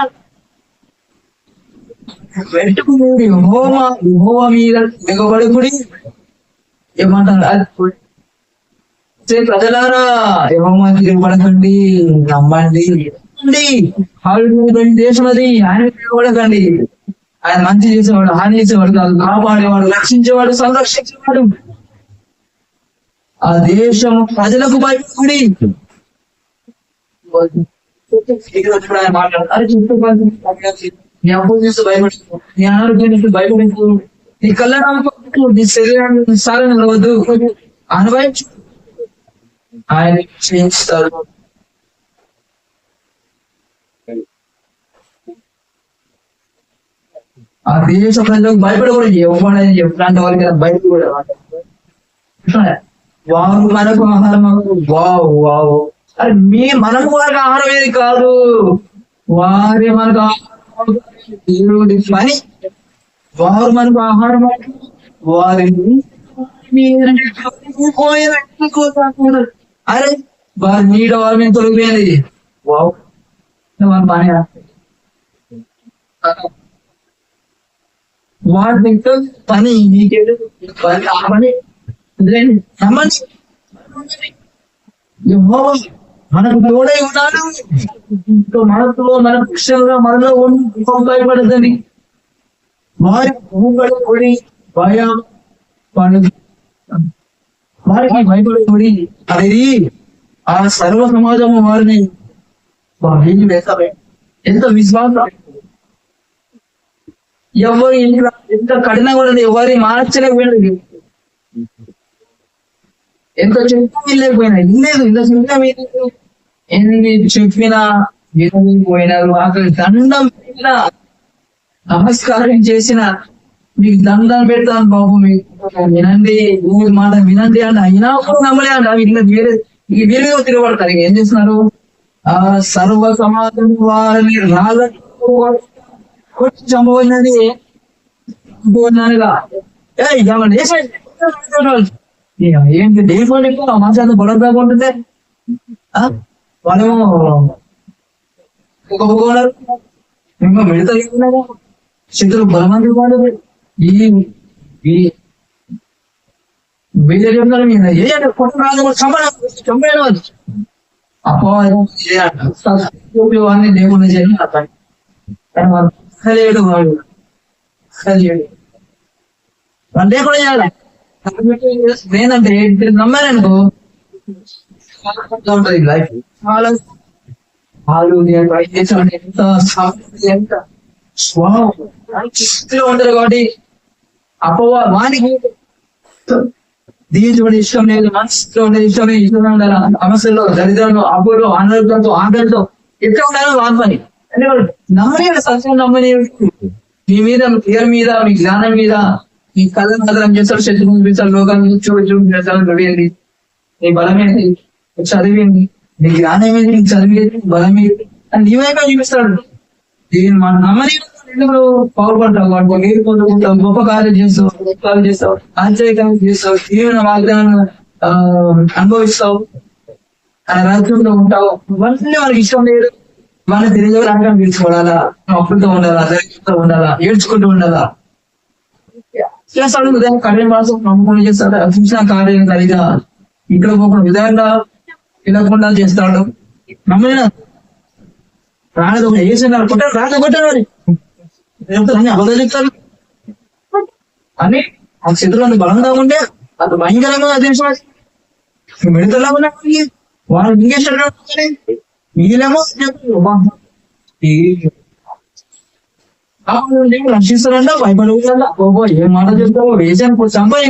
వెంటుకుని యెహోవా మీద దిగబడుకుడి. ఏమంటారు ప్రజలారా, యెహోవా దిగబడకండి, నమ్మండి. దేశం అది. ఆయన దిగబడకండి. ఆయన మంచి చేసేవాడు, హాని చేసేవాడు కాదు, కాపాడేవాడు, రక్షించేవాడు, సంరక్షించేవాడు. ఆ దేశం ప్రజలకు భయపడి ఆయన మాట్లాడతారు. నీ అప్పులు చూస్తూ భయపడుతూ, నీ అనారోగ్యం చూస్తూ భయపడుతూ, నీ కళ్ళ నీ శరీరాన్ని సారని నిలవద్దు, అనుభవించు. ఆయన చేయిస్తారు. ఆ దేశ ప్రజలకు భయపడకూడదు. ఇవ్వడని ఎట్లాంటి వాళ్ళకి భయపడ వారు మనకు ఆహారం. Wow wow. అరే మనకు వారికి ఆహారం ఏది కాదు, వారి మనకు దేవుడి పని, వారు మనకు ఆహారం, వారిని అరే వారి నీడ వారి మీద తొలగిపోయింది. పని వారి పని నీకేడు పని ఆ పని మనకు తోడై ఉన్నాడు. మనతో మన పక్షంగా మనలో భయపడదని వారి భయపడి భయం వారికి భయపడి అది ఆ సర్వ సమాజము వారిని వేస్తారే. ఎంత విశ్వాసం, ఎవరు ఎంత కఠినంగా ఉండదు, ఎవరి మార్చలేకపోయినది, ఎంత చెప్పి లేకపోయినా ఇల్లేదు, ఇంత చిన్న ఎన్ని చెప్పినా పోయినారు. ఆకలి దండం పెట్టినా నమస్కారం చేసిన మీకు దండం పెడతాను బాబు, మీకు వినండి, ఊరి మాట వినండి అంటే అయినా కూడా నమ్మలే అంట. ఇట్లా వీళ్ళే తిరగబడతారు. ఏం చేస్తున్నారు? ఆ సర్వ సమాజం వారిని కొట్టి చంపబోయినది ఏంటి డేఫాల్ట్ ఎక్కువ మాసాన్ని బొడగా ఉంటుంది. వాళ్ళేమో ఒప్పుకోన్నారు, ఇంకా మిడతా శత్రులు బలమంది వాళ్ళు వీళ్ళు చెప్తున్నారు మీద కొట్ట రాదు చంపేయడం అపోవాన్ని దేవుని చేయడం లేడు వాడు లేకుండా చేయాలి. నేనంటే నమ్మాననుకో ఉంటది లైఫ్. వాళ్ళు ఎంత ఉంటారు కాబట్టి అపోవా వానికి దీవించబడి ఇష్టం లేదు, మనసులో ఉండే ఇష్టమే ఇష్టమే ఉండాలి. సమస్యల్లో, దరిద్రంలో, అప్పులో, అనారోగ్యంతో, ఆకలితో ఎట్లా ఉండాలో వాని పని. నమ్మని సత్యం నమ్మని మీ మీద, మీ పేరు మీద, మీ జ్ఞానం మీద, మీ కథను కథనం చేస్తారు, శత్రు చూపిస్తారు, లోకాన్ని చూడండి. నీ బలమేంటి చదివింది, నీ జ్ఞానం ఏంటి, నీకు చదివేది బలమేది అని నీ వైపు చూపిస్తాడు. దీన్ని మనం నమ్మని పాల్పడతావు, వాటి నీరు పొందుకుంటావు, గొప్ప కార్యం చేస్తావు, గొప్పలు చేస్తావు, ఆశ్చర్యకరం చేస్తావు, తీవ్ర వాగ్దానాన్ని అనుభవిస్తావు, ఆ రాజ్యంలో ఉంటావు. ఇవన్నీ వాళ్ళకి ఇష్టం లేదు. మన తిరిగి రంగం తీర్చుకోవాలా, అప్పులతో ఉండాలా, ధైర్యంతో ఉండాలా, ఏడ్చుకుంటూ ఉండాలా. చేస్తాడు ఉదయం కార్యం మాసం నమ్ముకొని చేస్తాడు. చూసిన కార్యం సరిగా ఇక్కడ పోకుండా విధంగా పిలవకుండా చేస్తాడు. నమ్మిన రాదు వేసినారు కొట్టారు, రాదు కొట్టారు అబద్ధాలు చెప్తారు అని ఆ శత్రువులను బలంగా ఉంటే అది భయంకరంగా అదేమో మిడతలా ఉన్నా వాళ్ళు మింగేసాడు. మిగిలేమో రక్షిస్తారంట, భయపడకుండా బాబో ఏం మాట చెప్తావో వేసాను చంపాలి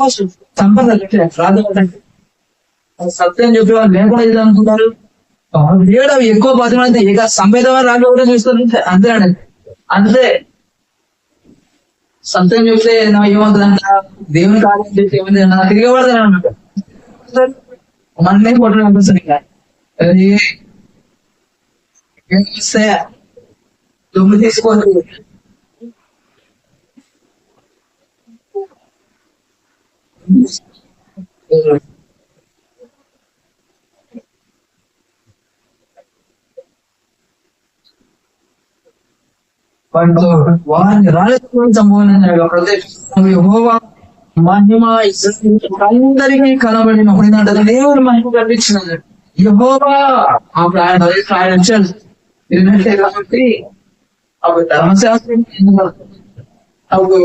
ఫస్ట్ చంపాలి రాదు. సత్యం చెప్పే వాళ్ళు లేకుండా ఇది అనుకుంటారు. దేవుడు అవి ఎక్కువ బతిమైతే ఇక సంపేదమని రాళ్ళు కూడా చూస్తారు. అంతే అంతే సత్యం చెప్తే నా ఏమవుతుందంట, దేవుని కార్యం చెప్తే ఏమైంది నా తిరిగిపడతాను అన్నమాట. మన్నే కొట్టడం అనిపిస్తుంది. ఇంకా దుమ్ము తీసుకోవాలి. వారిని రాజకీయ సంబంధించిన ప్రదేశం మహిమ అందరికీ కనబడినప్పుడు ఏంటంటే దేవుడు మహిమ కనిపించినది. యెహోవా అప్పుడు ఆయన వచ్చాడు కాబట్టి అప్పుడు ధర్మశాస్త్రం అప్పుడు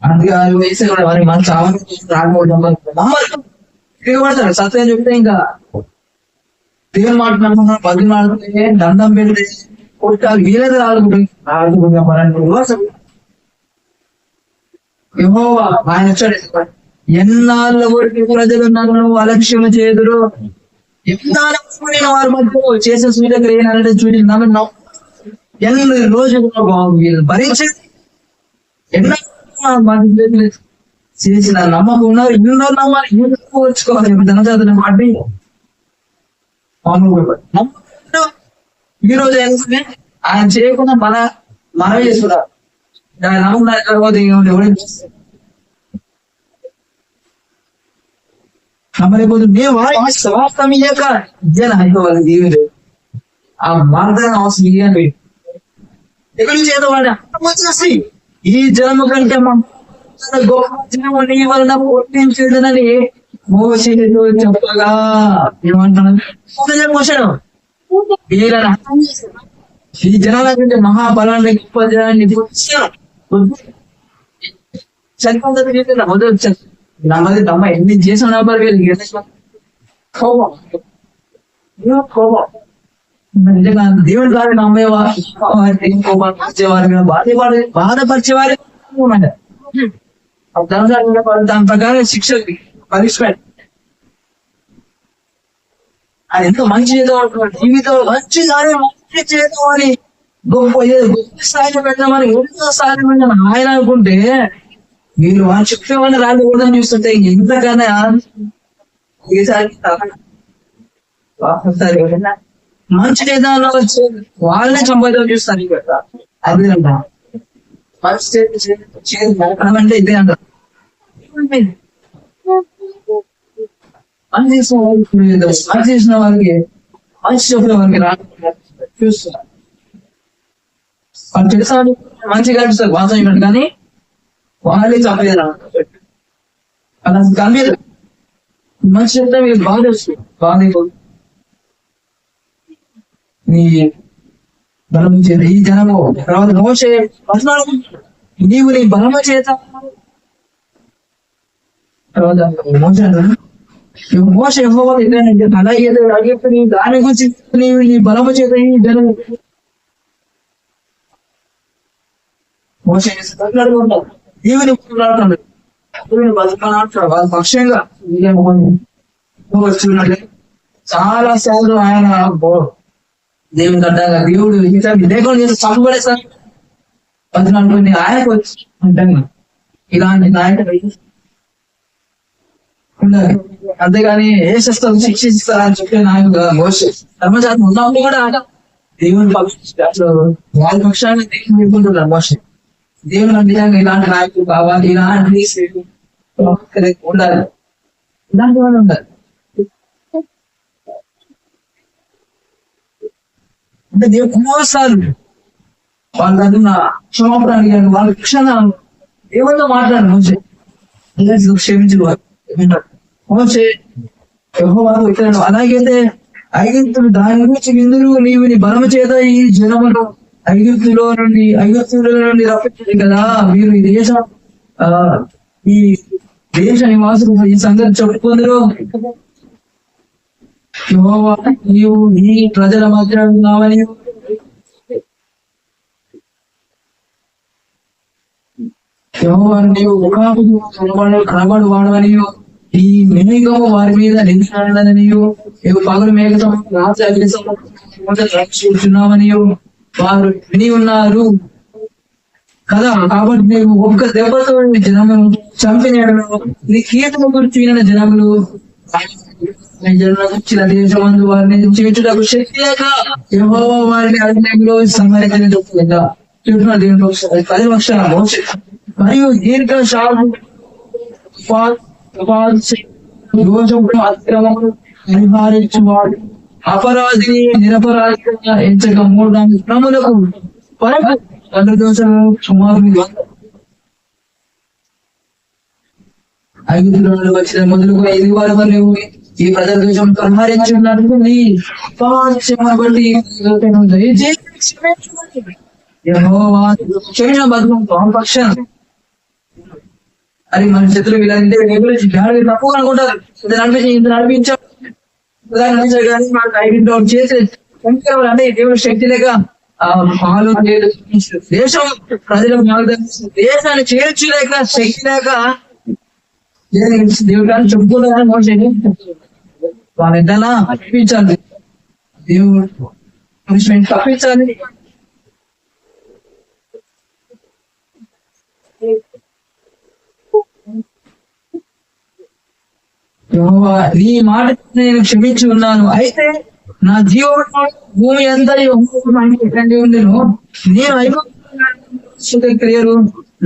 అందుకే ఆయన వేసే కూడా వారి మన చావని రాకపోవడం తిరగబడతారు. సత్యం చెప్తే ఇంకా దేవుని మాట నమ్ముకున్నాం, పది మాట్లాడితే దండం పెడితే కొట్టాలి వీలైతే యెహోవా ఆయన వచ్చాడు. ఎన్నాళ్ళ వరకు ప్రజలు నన్ను అలక్ష్యం చేదురు, ఎన్నాళ్ళ నేను వారి మధ్య చేసే సూర్యగ్ర ఏనంటే చూడి నన్ను ఎన్ని రోజులు వీళ్ళు భరించేది ఎన్నో చేసిన నమ్మకం ఉన్నారు. ఎన్నో నమ్మాలి, వచ్చుకోవాలి ధనజాతులు మాటి ఈ రోజు ఏంటంటే ఆయన చేయకుండా మనమే చేసుకున్నారు. ఆయన నమ్మకం తర్వాత ఎవరైనా నమ్మలేకపోతుంది. మేము స్వార్థం ఇయ్యాక ఇదేనా అయిపోవాలి దేవుడు ఆ మార్గం అవసరం ఇయ్యండి. ఎక్కడి నుంచి ఏదో వాడు వచ్చేసి ఈ జన్మ కంటే గొప్ప జన్మ నీ వలన పుట్టించేదనని మోసేతో చెప్పగా ఏమంటున్నాను మోసాడు. ఈ జనాల కంటే మహాబలాన్ని గొప్ప జనాన్ని చనిపోతుంది చేసిన మొదలు వచ్చాను. నమ్మది నమ్మ ఎన్ని చేసిన కోపం దేవుడు గారి నమ్మేవారి మీద బాధపరిచేవారి దాని ప్రకారం శిక్ష పనిష్మెంట్. ఆయన ఎంతో మంచి చేద్దాం అనుకున్నాడు. జీవితంలో మంచి చేద్దాం అని గొప్ప స్థాయిలో పెట్టామని ఎంతో స్థాయిలో పెట్టాను ఆయన అనుకుంటే వీళ్ళు వాళ్ళు చెప్పేవాడిని రాళ్ళు కూడా చూస్తుంటే ఎంతకన్నా మంచి చేద్దాంలో వచ్చి వాళ్ళనే సంపాదన చూస్తారు. అదే అంట మంచి అంటే ఇదే అంటారు. మంచి చేసిన వారికి మంచి చెప్పిన వారికి రా చూస్తున్నారు. వాళ్ళు చేస్తాను మంచిగా అనిపిస్తారు వాసన ఇవ్వండి కానీ వాళ్ళే చంపేది అలా కనిపించదు. మంచి చెప్తే మీకు బాధ వస్తుంది. బాధ నీ బలము చేత ఈ జనము తర్వాత మోసే నీవు నీ బలము చేత తర్వాత మోస అలాగే దాని గురించి నీవు నీ బలము చేత ఈ జనము మోస మాట్లాడుకుంటావు దేవుని మాట్లాడుతున్నాడు. వాళ్ళ పక్షంగా చాలా సార్లు ఆయన దేవుని కట్టాగా దేవుడు ఇంకా లేకుండా చేసి చంపబడేసారు అనుకుని ఆయనకు వచ్చి అంటాను ఇలాంటి నాయకుడు ఉండాలి. అంతేగాని ఏ శస్త్రం శిక్షిస్తారని చెప్పే నాయకుడు మోసే ధర్మశాస్త్రం ఉన్నప్పుడు కూడా దేవుని అసలు వాళ్ళ పక్షాన్ని దేవుని ఎదుర్కొంటున్నారు. మోసే దేవుని నిజంగా ఇలాంటి నాయకులు కావాలి, ఇలాంటి ఉండాలి, ఇలాంటి వాళ్ళు ఉండాలి. అంటే దేవుడు కుమారసాలు వాళ్ళ దగ్గర క్షమాపణ అడిగాడు. వాళ్ళ క్షణ దేవుడితో మాట్లాడు మోసే క్షమించు మోసే యెహోవాతో ఇతరులు అలాగైతే ఐగుప్తులు దాని గురించి విందులు నీవు నీ బలము చేత ఈ జనములు ఐగుప్తులో నుండి రప్పించింది కదా. మీరు ఈ దేశ నివాసులు ఈ సంగతి చెప్పుకుందరు. యెహోవా నీవు ఈ ప్రజల మధ్య ఉన్నావని యెహోవా నీవు కనబడు వాడవని ఈ మేఘము వారి మీద నిలిచినదని పగలు మేఘం రాత్రి రక్షించున్నామని వారు విని ఉన్నారు కదా. కాబట్టి నీవు ఒక్క దెబ్బతో జనమును చంపినాడు. నీ కీర్తన గురించి వినిన జనములు ఇచ్చిన దేశమందు వారిని చేర్చుటకు శక్తి లేక యెహోవా వారిని అగ్నిలో సంహరించలేదు. చూస్తున్న దేవుని 10 లక్షల మరియు దీర్ఘ అక్రమములు నివారించువాడు అపరాధిని నిరపరాధిగా ఎంచక 3 క్రములకు వరకు 2 దోషము సుమారు ఐగుప్తులో వచ్చిన మొదలుగా 5 వరకు నువ్వు ఈ ప్రజల దోషం సంహరించున్నట్టు నీ బట్టి క్షమించిన బతుకు పక్షం. అది మన చేతులు వీళ్ళంటే తప్పుగా అనుకుంటారు. ఇంత నడిపించారు కానీ మనకు ఐడింటి చేసి అంటే దేవుడు శక్తి లేక పాలు దేశం ప్రజలకు మార్గదర్శిస్తుంది. దేశాన్ని చేర్చులేక శక్తి లేక దేవుడు కానీ చెప్పుకోలేదని మోసేది వాళ్ళ ఎంతలా తప్పించాలి. దేవుడు తప్పించాలి. యెహోవా నీ మాట నేను క్షమించి ఉన్నాను. అయితే నా జీవన భూమి అంతా యెహోవా ఉండేను. నేను అయిపోయి క్రియలు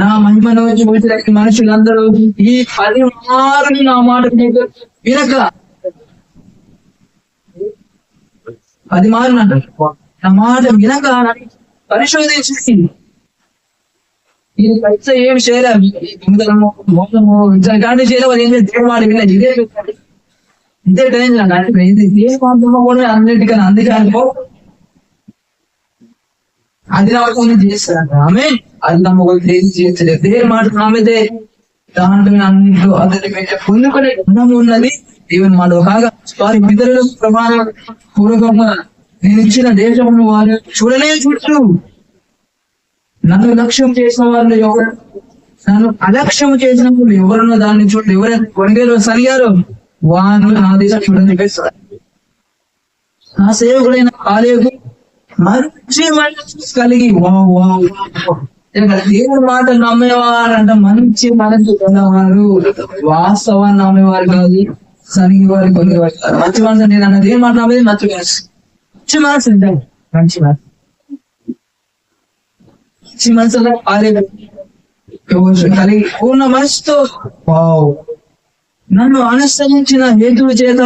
నా మహిమను చూసిన మనుషులందరూ ఈ 10 మార్లు నా మాట వినక 10 మార్లు నా మాట వినక పరిశోధించి ఏం చేయలేదు. మోసము ఇట్లాంటి చేయలేదు. ఏం దేవుడు మాట వినలేదు. ఇదే టైం కూడా అన్నిటికన్నా అందుకే అనుకో అది నమ్మకం చేస్తాడు. ఆమె అది నమ్మకం చేస్తలేదు. దేవుని మాట ఆమెదే దాంట్లో అన్నింటిలో అతని పొందుకునే గుణం ఉన్నది దేవుని మాట. కాగా వారి పితరుల ప్రమాణం పూర్వకంగా నేను ఇచ్చిన దేశంలో వారు చూడచ్చు. నన్ను లక్ష్యం చేసిన వాళ్ళు ఎవరు, నన్ను అలక్ష్యం చేసిన వాళ్ళు ఎవరన్నా దాన్ని చూడండి. ఎవరైనా కొనుగోలు సరిగారు వారు నా దేశం చూడని చెప్పేస్తారు. నా సేవకుడైన కాలేకు మంచి మనసు కలిగి దేవుడి మాట నమ్మేవారంట. మంచి మనసు కొన్నవారు వాస్తవాన్ని నమ్మేవారు కాదు, సరిగి వారు కొనేవారు. మంచి మనసు నేను అన్నది ఏం మాట నమ్మేది మంచి మనసు. మంచి మనసు ఉంటాను. మంచి మనసు మంచి మనసులో కలిగి పూర్ణ మనసుతో నన్ను అనుసరించిన హేతువు చేత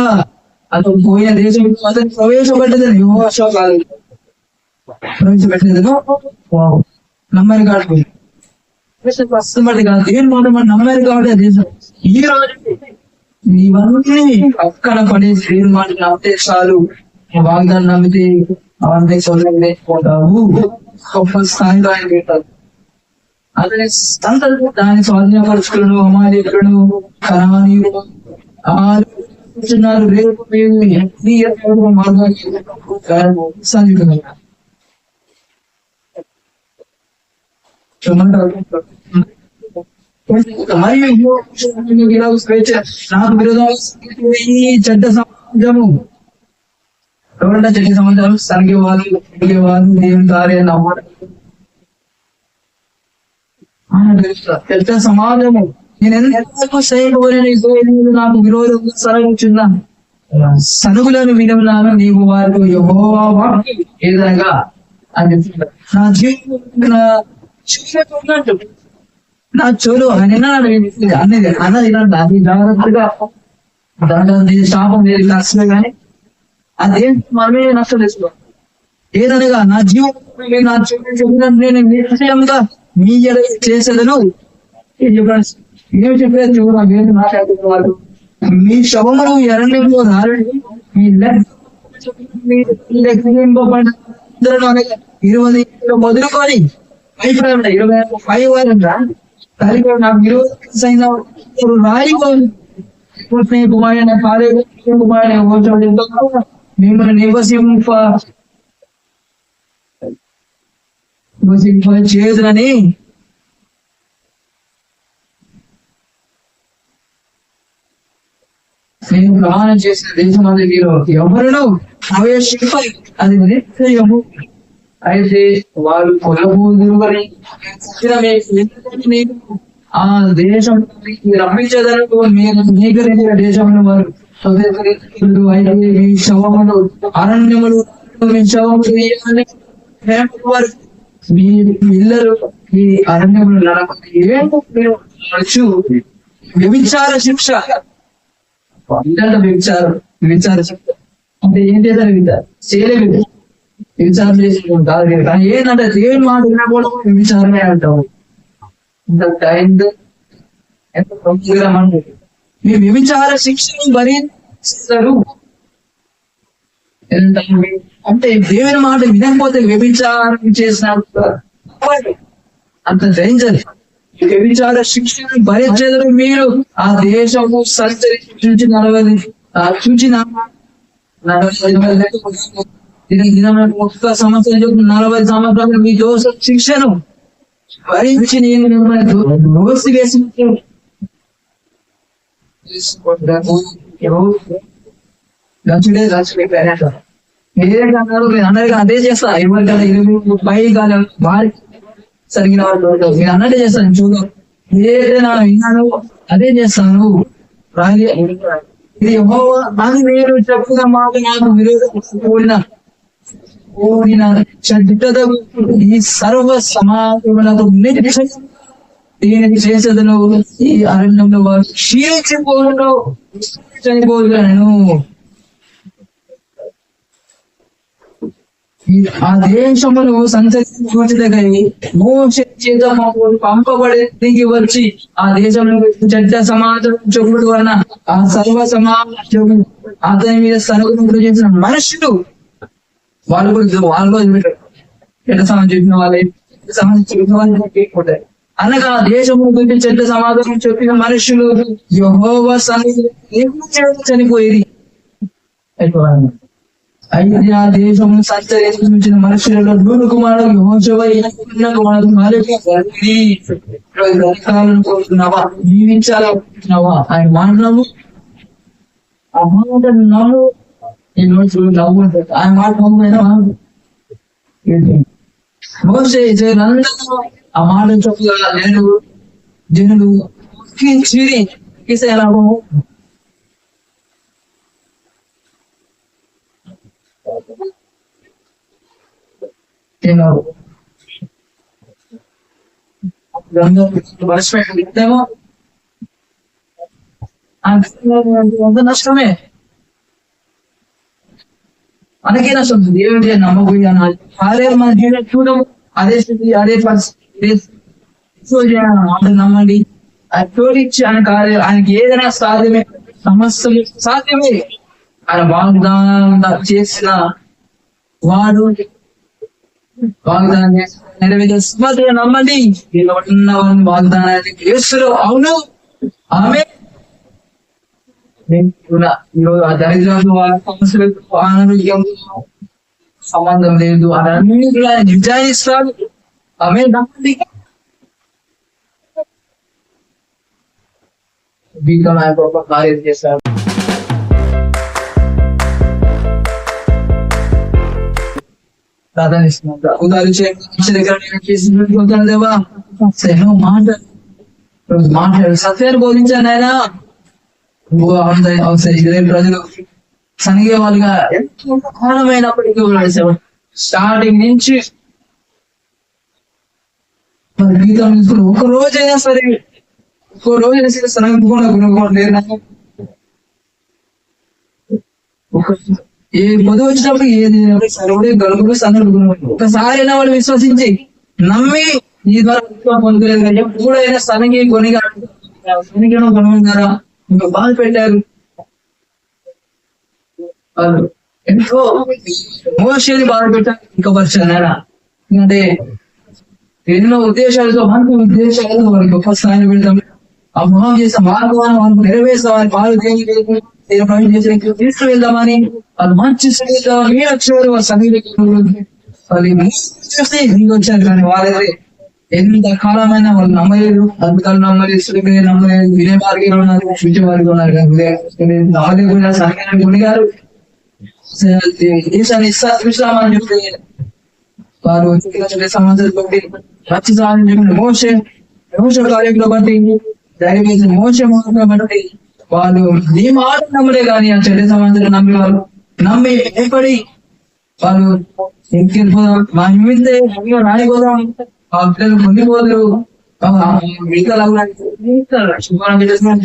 అతను పోయిన దేశం అతను ప్రవేశపెట్టదని యెహోవా కాదు ప్రవేశపెట్టలేదు. నమ్మరు కాదు కష్టపడి కాదు దేవుని మాట మనం నమ్మరు కాబట్టి దేశం ఈ రోజు ఇవన్నీ పక్కన పడేసి దేవుని మాట నమ్మితే చాలు. వాగ్దాన్ని నమ్మితే అవన్నీ నేర్చుకుంటావు. గొప్ప స్థాయిలో ఆయన పెట్టారు. అతని సంతలు దాన్ని స్వాధీనపరుచుకులను అమాయకులను కరానీయులు ఆలోచిస్తున్నారు. రేపు మార్గాన్ని మరియు నాకు విరోధం చెడ్డ సమాజము ఎవరంటే చెడ్డ సమాజం సరిగేవాళ్ళు దేవుని కార్యాన్ని నమ్మడం చెడ్డ సమాజము. నేను ఎందుకు చేయకపోయినా నాకు విరోధంగా సరగించున్నా సనుగులను వినవున్నాను. నీవు వారు యెహోవా ఏదనగా అని చెప్తున్నాడు. నా జీవితం నా చెవులు అన్నది అన్నది జాగ్రత్తగా దాని శాపం లేదు నష్టమే కానీ అదేం మనమే నష్టం తెచ్చుకోవాలి. ఏదనగా నా జీవితం నా చెప్పినట్టు నేను నిశ్చయంగా మీ చేసేదను ఏమి చెప్పేది చూడు. నాకేంటి మాట్లాడుతున్నారు. మీ శవములు ఎరణ్యంలో నారండి. మీ లెక్కింపబడి మొదలుకొని 25 వారంట కలిపి నాకు విరోధ రాయిపోయింది. కుమారైన కుమారైన మిమ్మల్ని నివసింప చేదునని నేను ప్రమాణం చేసిన దేశం అది మీరు ఎవరును ప్రవేశింపై అది నిశ్చయము. అయితే వారు కొలబోదురుని ఆ దేశం రప్పించేదరకు మీరు స్వీకరించిన దేశంలో వారు అయితే మీ శవములు అరణ్యములు మీ శవములు మీ పిల్లలు ఈ అరణ్యములు నడవచ్చు. వ్యభిచార శిక్ష వ్యభిచార శిక్ష అంటే ఏం చేశారు? చేయలేదు. వ్యభిచారం చేసి కాదు కానీ ఏంటంటే దేవుని మాట వినకపోవడం వ్యభిచారమే అంటావు. మీ వ్యభిచార శిక్షను భరిస్తారు. అంటే దేవుని మాట వినకపోతే వ్యభిచారం చేసిన అంత డేంజర్. వ్యభిచార శిక్షను భరించేదారు మీరు ఆ దేశము సంచరించి చూచిన 40 సంవత్సరాలు 40 సంవత్సరాలు మీ దోష శిక్షను భరించి నేను మోసి వేసినట్టు అందరికీ అదే చేస్తా. ఎవరికైనా 20-30 కాలం వారి సరిగిన వాళ్ళు నేను అన్నట్టే చేస్తాను. చూడు ఏదైనా విన్నాను అదే చేస్తాను. ఇది యెహోవా అని నేను చెప్పిన మాట నాకు విరోధం కూడిన చెడ్డదగు ఈ సర్వ సమాజములకు నిత్యం దీనిని చేసేదను. ఈ అరణ్యంలో వారు క్షీణించిపోను చనిపోయాను. ఆ దేశములు సంచరించదగని మోషే చేత పంపబడి తిరిగి వచ్చి ఆ దేశంలో చెడ్డ సమాజం చెప్పుడు వలన ఆ సర్వ సమాజం అతని మీద సరుకులు చేసిన మనుషులు వాళ్ళు కూడా చెడ్డ సమాజం చెప్పిన వాళ్ళే సమాజం చెప్పిన వాళ్ళు అనగా దేశము గురించి చెడ్డ సమాధానం చెప్పిన మనుషులు యెహోవా సన్నిధిలో చనిపోయి అయితే ఆ దేశము సంచరించిన మనుషులలో నూరు కుమారుడు యెహోషువ కుమారుడు కోరుతున్నావా జీవించాలనుకుంటున్నావా ఆయన మాటలు ఆ మాట నవ్వు ఈ రోజు నవ్వు ఉంటుంది. ఆయన మాట నవ్వుమైనా మోషే జనులందరూ ఆ మాట చొప్పుగా జనులు చిరి ఎలాగో నష్టమే మనకే నష్టం. దేవుడి నమ్మబోయే మన జీవితం చూడము అదే స్థితి అదే పరిస్థితి నమ్మండి. ఆయన తోడిచ్చి ఆయన కార్యాలు ఆయనకి ఏదైనా సాధ్యమే, సమస్యలు సాధ్యమే. ఆయన వాగ్దానం చేసిన వాడు వాగ్దానం నెరవేర్చే సమర్థుడు నమ్మండి. ఉన్న వారిని వాగ్దానాన్ని చేస్తారు. అవును ఆమె ఈరోజు ఆ దరిద్రంతో సమస్యలతో అనారోగ్యంతో సంబంధం లేదు. అన్నీ కూడా నిర్ధారిస్తాడు. ఆమె నమ్మండి. జీవితం ఆయన గొప్ప కార్యం చేశారు. ప్రార్థనిస్తున్నాం. దేవా మాట్లాడు సత్యాన్ని బోధించాను ఆయన. ఇజ్రాయేల్ ప్రజలు సనిగే వాళ్ళుగా ఎంతో కాలమైనప్పటికీ స్టార్టింగ్ నుంచి గీతం తీసుకుని ఒక రోజైనా సరే సనగకుండా గుణగొనలేరు. ఏ పొద్దు వచ్చినప్పుడు ఏది సరువుడే గలుగులు సన్నడు ఒకసారి అయినా వాళ్ళు విశ్వసించి నమ్మి ఈ ద్వారా పొందలేదు. కానీ ఎప్పుడైనా సనగి కొనిగా కొనుగొన్నారా ఇంకా బాధ పెట్టారు. వాళ్ళు ఎంతో మోషేని బాధ పెట్టారు. ఇంకా వర్షారా ఎందుకంటే ఎన్నో ఉద్దేశాలతో మనకు ఉద్దేశాలతో వారికి గొప్ప స్థాయిని పెడతాం. ఆ మొహం చేసిన మార్గాన్ని వాళ్ళకు నెరవేర్చామని పాలు ప్రవేశం చేసి తీసుకువెళ్దామని వాళ్ళు మంచి మీరు వచ్చారు. వాళ్ళ సన్నిధికి చూస్తే నీకు వచ్చారు. కానీ వాళ్ళే ఎంత కాలమైనా వాళ్ళు నమ్మలేదు. అద్భుతాలు నమ్మలేదు, నమ్మలేదు. వినే మార్గంలో ఉన్నారు, చూసే మార్గంలో ఉన్నారు. నమ్మలేకుండా సంఘాన్ని కొనిగారు. దేశాన్ని చూసామని చెప్తే వారు సంవత్సరం బట్టి మంచి సాధన చెప్పిన మోష కార్యంలో బట్టి దయచేసి మోస బట్టి వాళ్ళు నీ మాట నమ్మలే కానీ ఆ చెడ్డ సమాజంలో నమ్మి వాళ్ళు నమ్మి భయపడి వాళ్ళు ఇంకెళ్ళిపోదాం మా నిమిత్తే రానిపోదాం ఆ పిల్లలు పొందిపోదు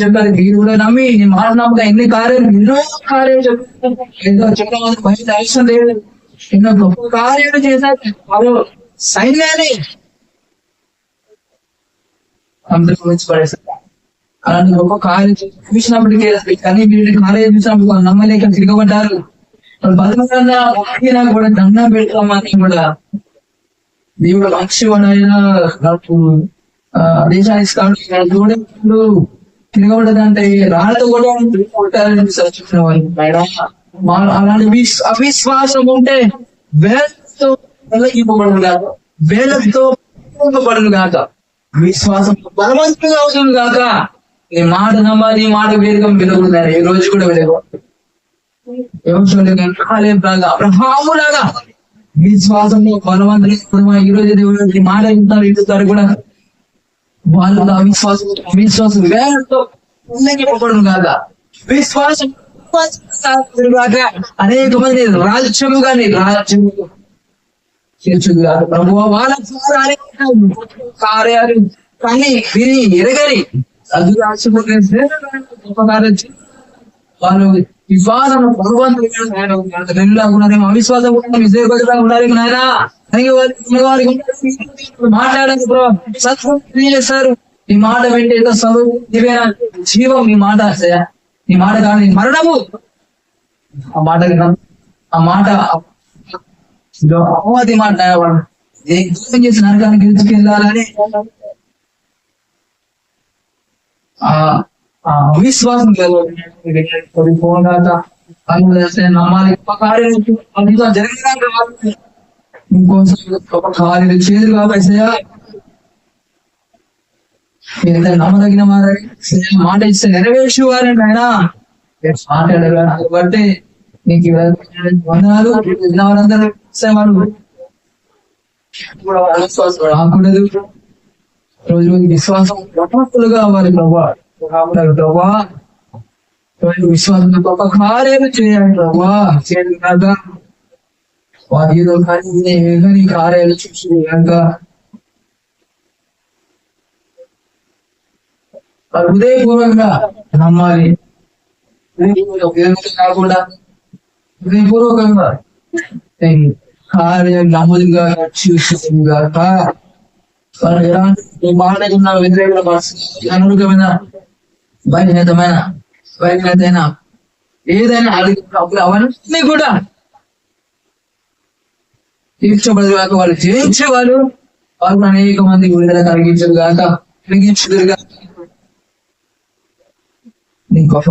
చెప్పారు. మీరు కూడా నమ్మి నీ మాట నమ్మక ఎన్ని కార్యాలు ఎన్నో కార్యాలు చెప్పడం బయట అవసరం లేదు. ఎన్నో గొప్ప కార్యాలు చేశారు. వాళ్ళు సైన్యాన్ని అందరికి వచ్చి పడేస్తారు. అలాంటి గొప్ప కార్యం చూసినప్పటికీ కానీ వీళ్ళని కార్యం చూసినప్పుడు వాళ్ళు నమ్మలేక తిరగబడ్డారు. వాళ్ళు బలమైన కూడా దండం పెడతామని కూడా దేవుడు మంచివాడైనా నాకు దేశాన్ని ఇస్తాడు తిరగబడ్డదంటే రాళ్ళతో కూడా కొట్టాలని చెప్పిన వాళ్ళు అలాంటి అవిశ్వాసం ఉంటే వేలతో ఇవ్వబడదు కాక, వేలతో ఇవ్వబడదు కాక, విశ్వాసం బలవంతుగా అవుతుంది కాక. నీ మాట నమ్మాలి, మాట వేరుగా వెలుగుతున్నారు. ఈ రోజు కూడా వెలుగు అబ్రహాములాగా విశ్వాసంలో బలవంతులు ఈ రోజు దేవుడు మాట ఇంటారు కూడా వాళ్ళు అవిశ్వాసం వేలతో ఇవ్వబడదు కాక, విశ్వాసం అనేక మంది రాజ్యము చేర్చుగారు ప్రభు వాళ్ళ కార్యాలు కానీ విని ఎరగని వాళ్ళు వివాదం భగవంతుడు అవిశ్వాసం కూడా విజయపడతా ఉండాలి నాయన మాట్లాడండి చేస్తారు ఈ మాట వింటే ఏదో చదువు ఇవేనా జీవం ఈ మాట ఈ మాట కానీ మరణము ఆ మాట అపవాది మాట దూరం చేసి నరకానికి తీసుకెళ్ళాలని అవిశ్వాసం నమ్మాలి జరిగిన ఇంకోసం ఒక కార్యం చేయదు కాబట్టి నమ్మదగిన వారని మాట ఇస్తే నెరవేర్చు వారండి ఆయన మాట్లాడారు బట్టి నీకు వందనాలు వారందరూ రాకూడదు రోజు రోజు విశ్వాసం గొప్పలుగా అవ్వాలి ప్రభా విశ్వాసం గొప్ప కార్యాలు చేయాలి ప్రభా చేయగా వారి ఏదో కానీ కార్యాలు చూసి హృదయపూర్వకంగా నమ్మాలి కాకుండా హృదయపూర్వకంగా కార్యం నమ్మదుగా చూసుగాక వాళ్ళు ఎలాంటి మాటకున్న వ్యతిరేక అనుకమైన బలహీనతైన ఏదైనా అప్పుడు అవన్నీ కూడా తీర్చబడగాక వాళ్ళు జయించేవాళ్ళు వాళ్ళు అనేక మంది విడుదల కలిగించదు గాక కలిగించదురు గాక నీ గొప్ప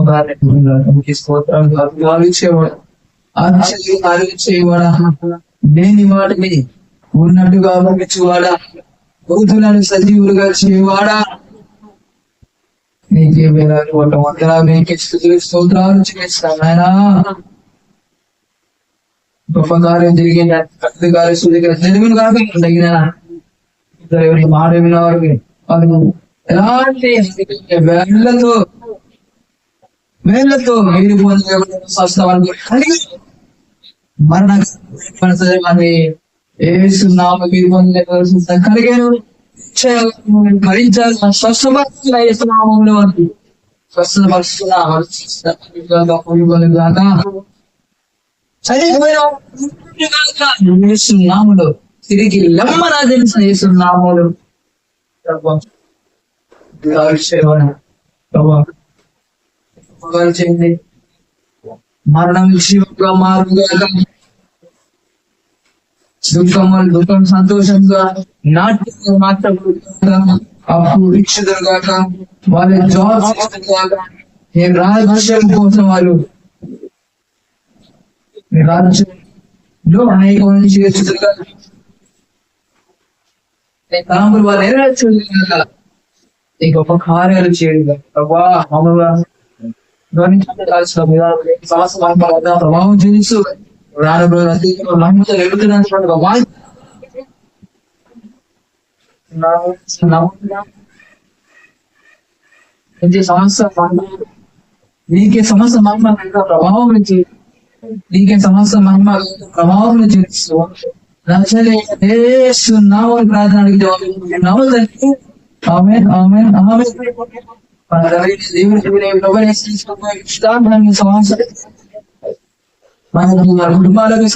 ఆలోచించేవాడా లేని వాటిని ఉన్నట్టుగా పంపించేవాడా బౌద్ధులను సజీవులుగా చేయవాడా నీకే వేలాది వందల స్తోత్రాలు చేస్తాను ఆయన గొప్ప కార్యం జరిగిన జరిగిన కాక తగిన మాట విన్న వారికి వాళ్ళు ఎలాంటి వేళ్లతో మీరు స్వస్థవాన్ని కలిగి మరణ ఏసునామ మీరు కలిగాను భరించాలి స్వస్థపరుస్తున్నామంలో చనిపోయినాములు తిరిగి లమ్మనా తెలిసిన ఏసునాములు చేయండి మరణం శివంగా మారుగా దుఃఖం సంతోషంగా నాట్యంగా మాట్లాడుగా అప్పుడు ఇచ్చుదరుగాక వాళ్ళ జాబ్స్ నేను రాజ్యం కోసం వాళ్ళు రాజ్యంలో అనేక మంది చేర్చుదరుగా తలంపులు వాళ్ళు నెరవేర్చుగా ఈ గొప్ప కార్యాలు చేయగా ప్రభా మామూలుగా ప్రభావం చూపిస్తూ నీకే సమస్త మహిమ ప్రభావం నుంచి నీకే సమస్త మహిమ ప్రభావం చూపిస్తూ నచ్చలేస్తున్నావు ప్రార్థన అడిగితే ఆమేన్ ఆమేన్ ఆమేన్ కుటుంబాలకు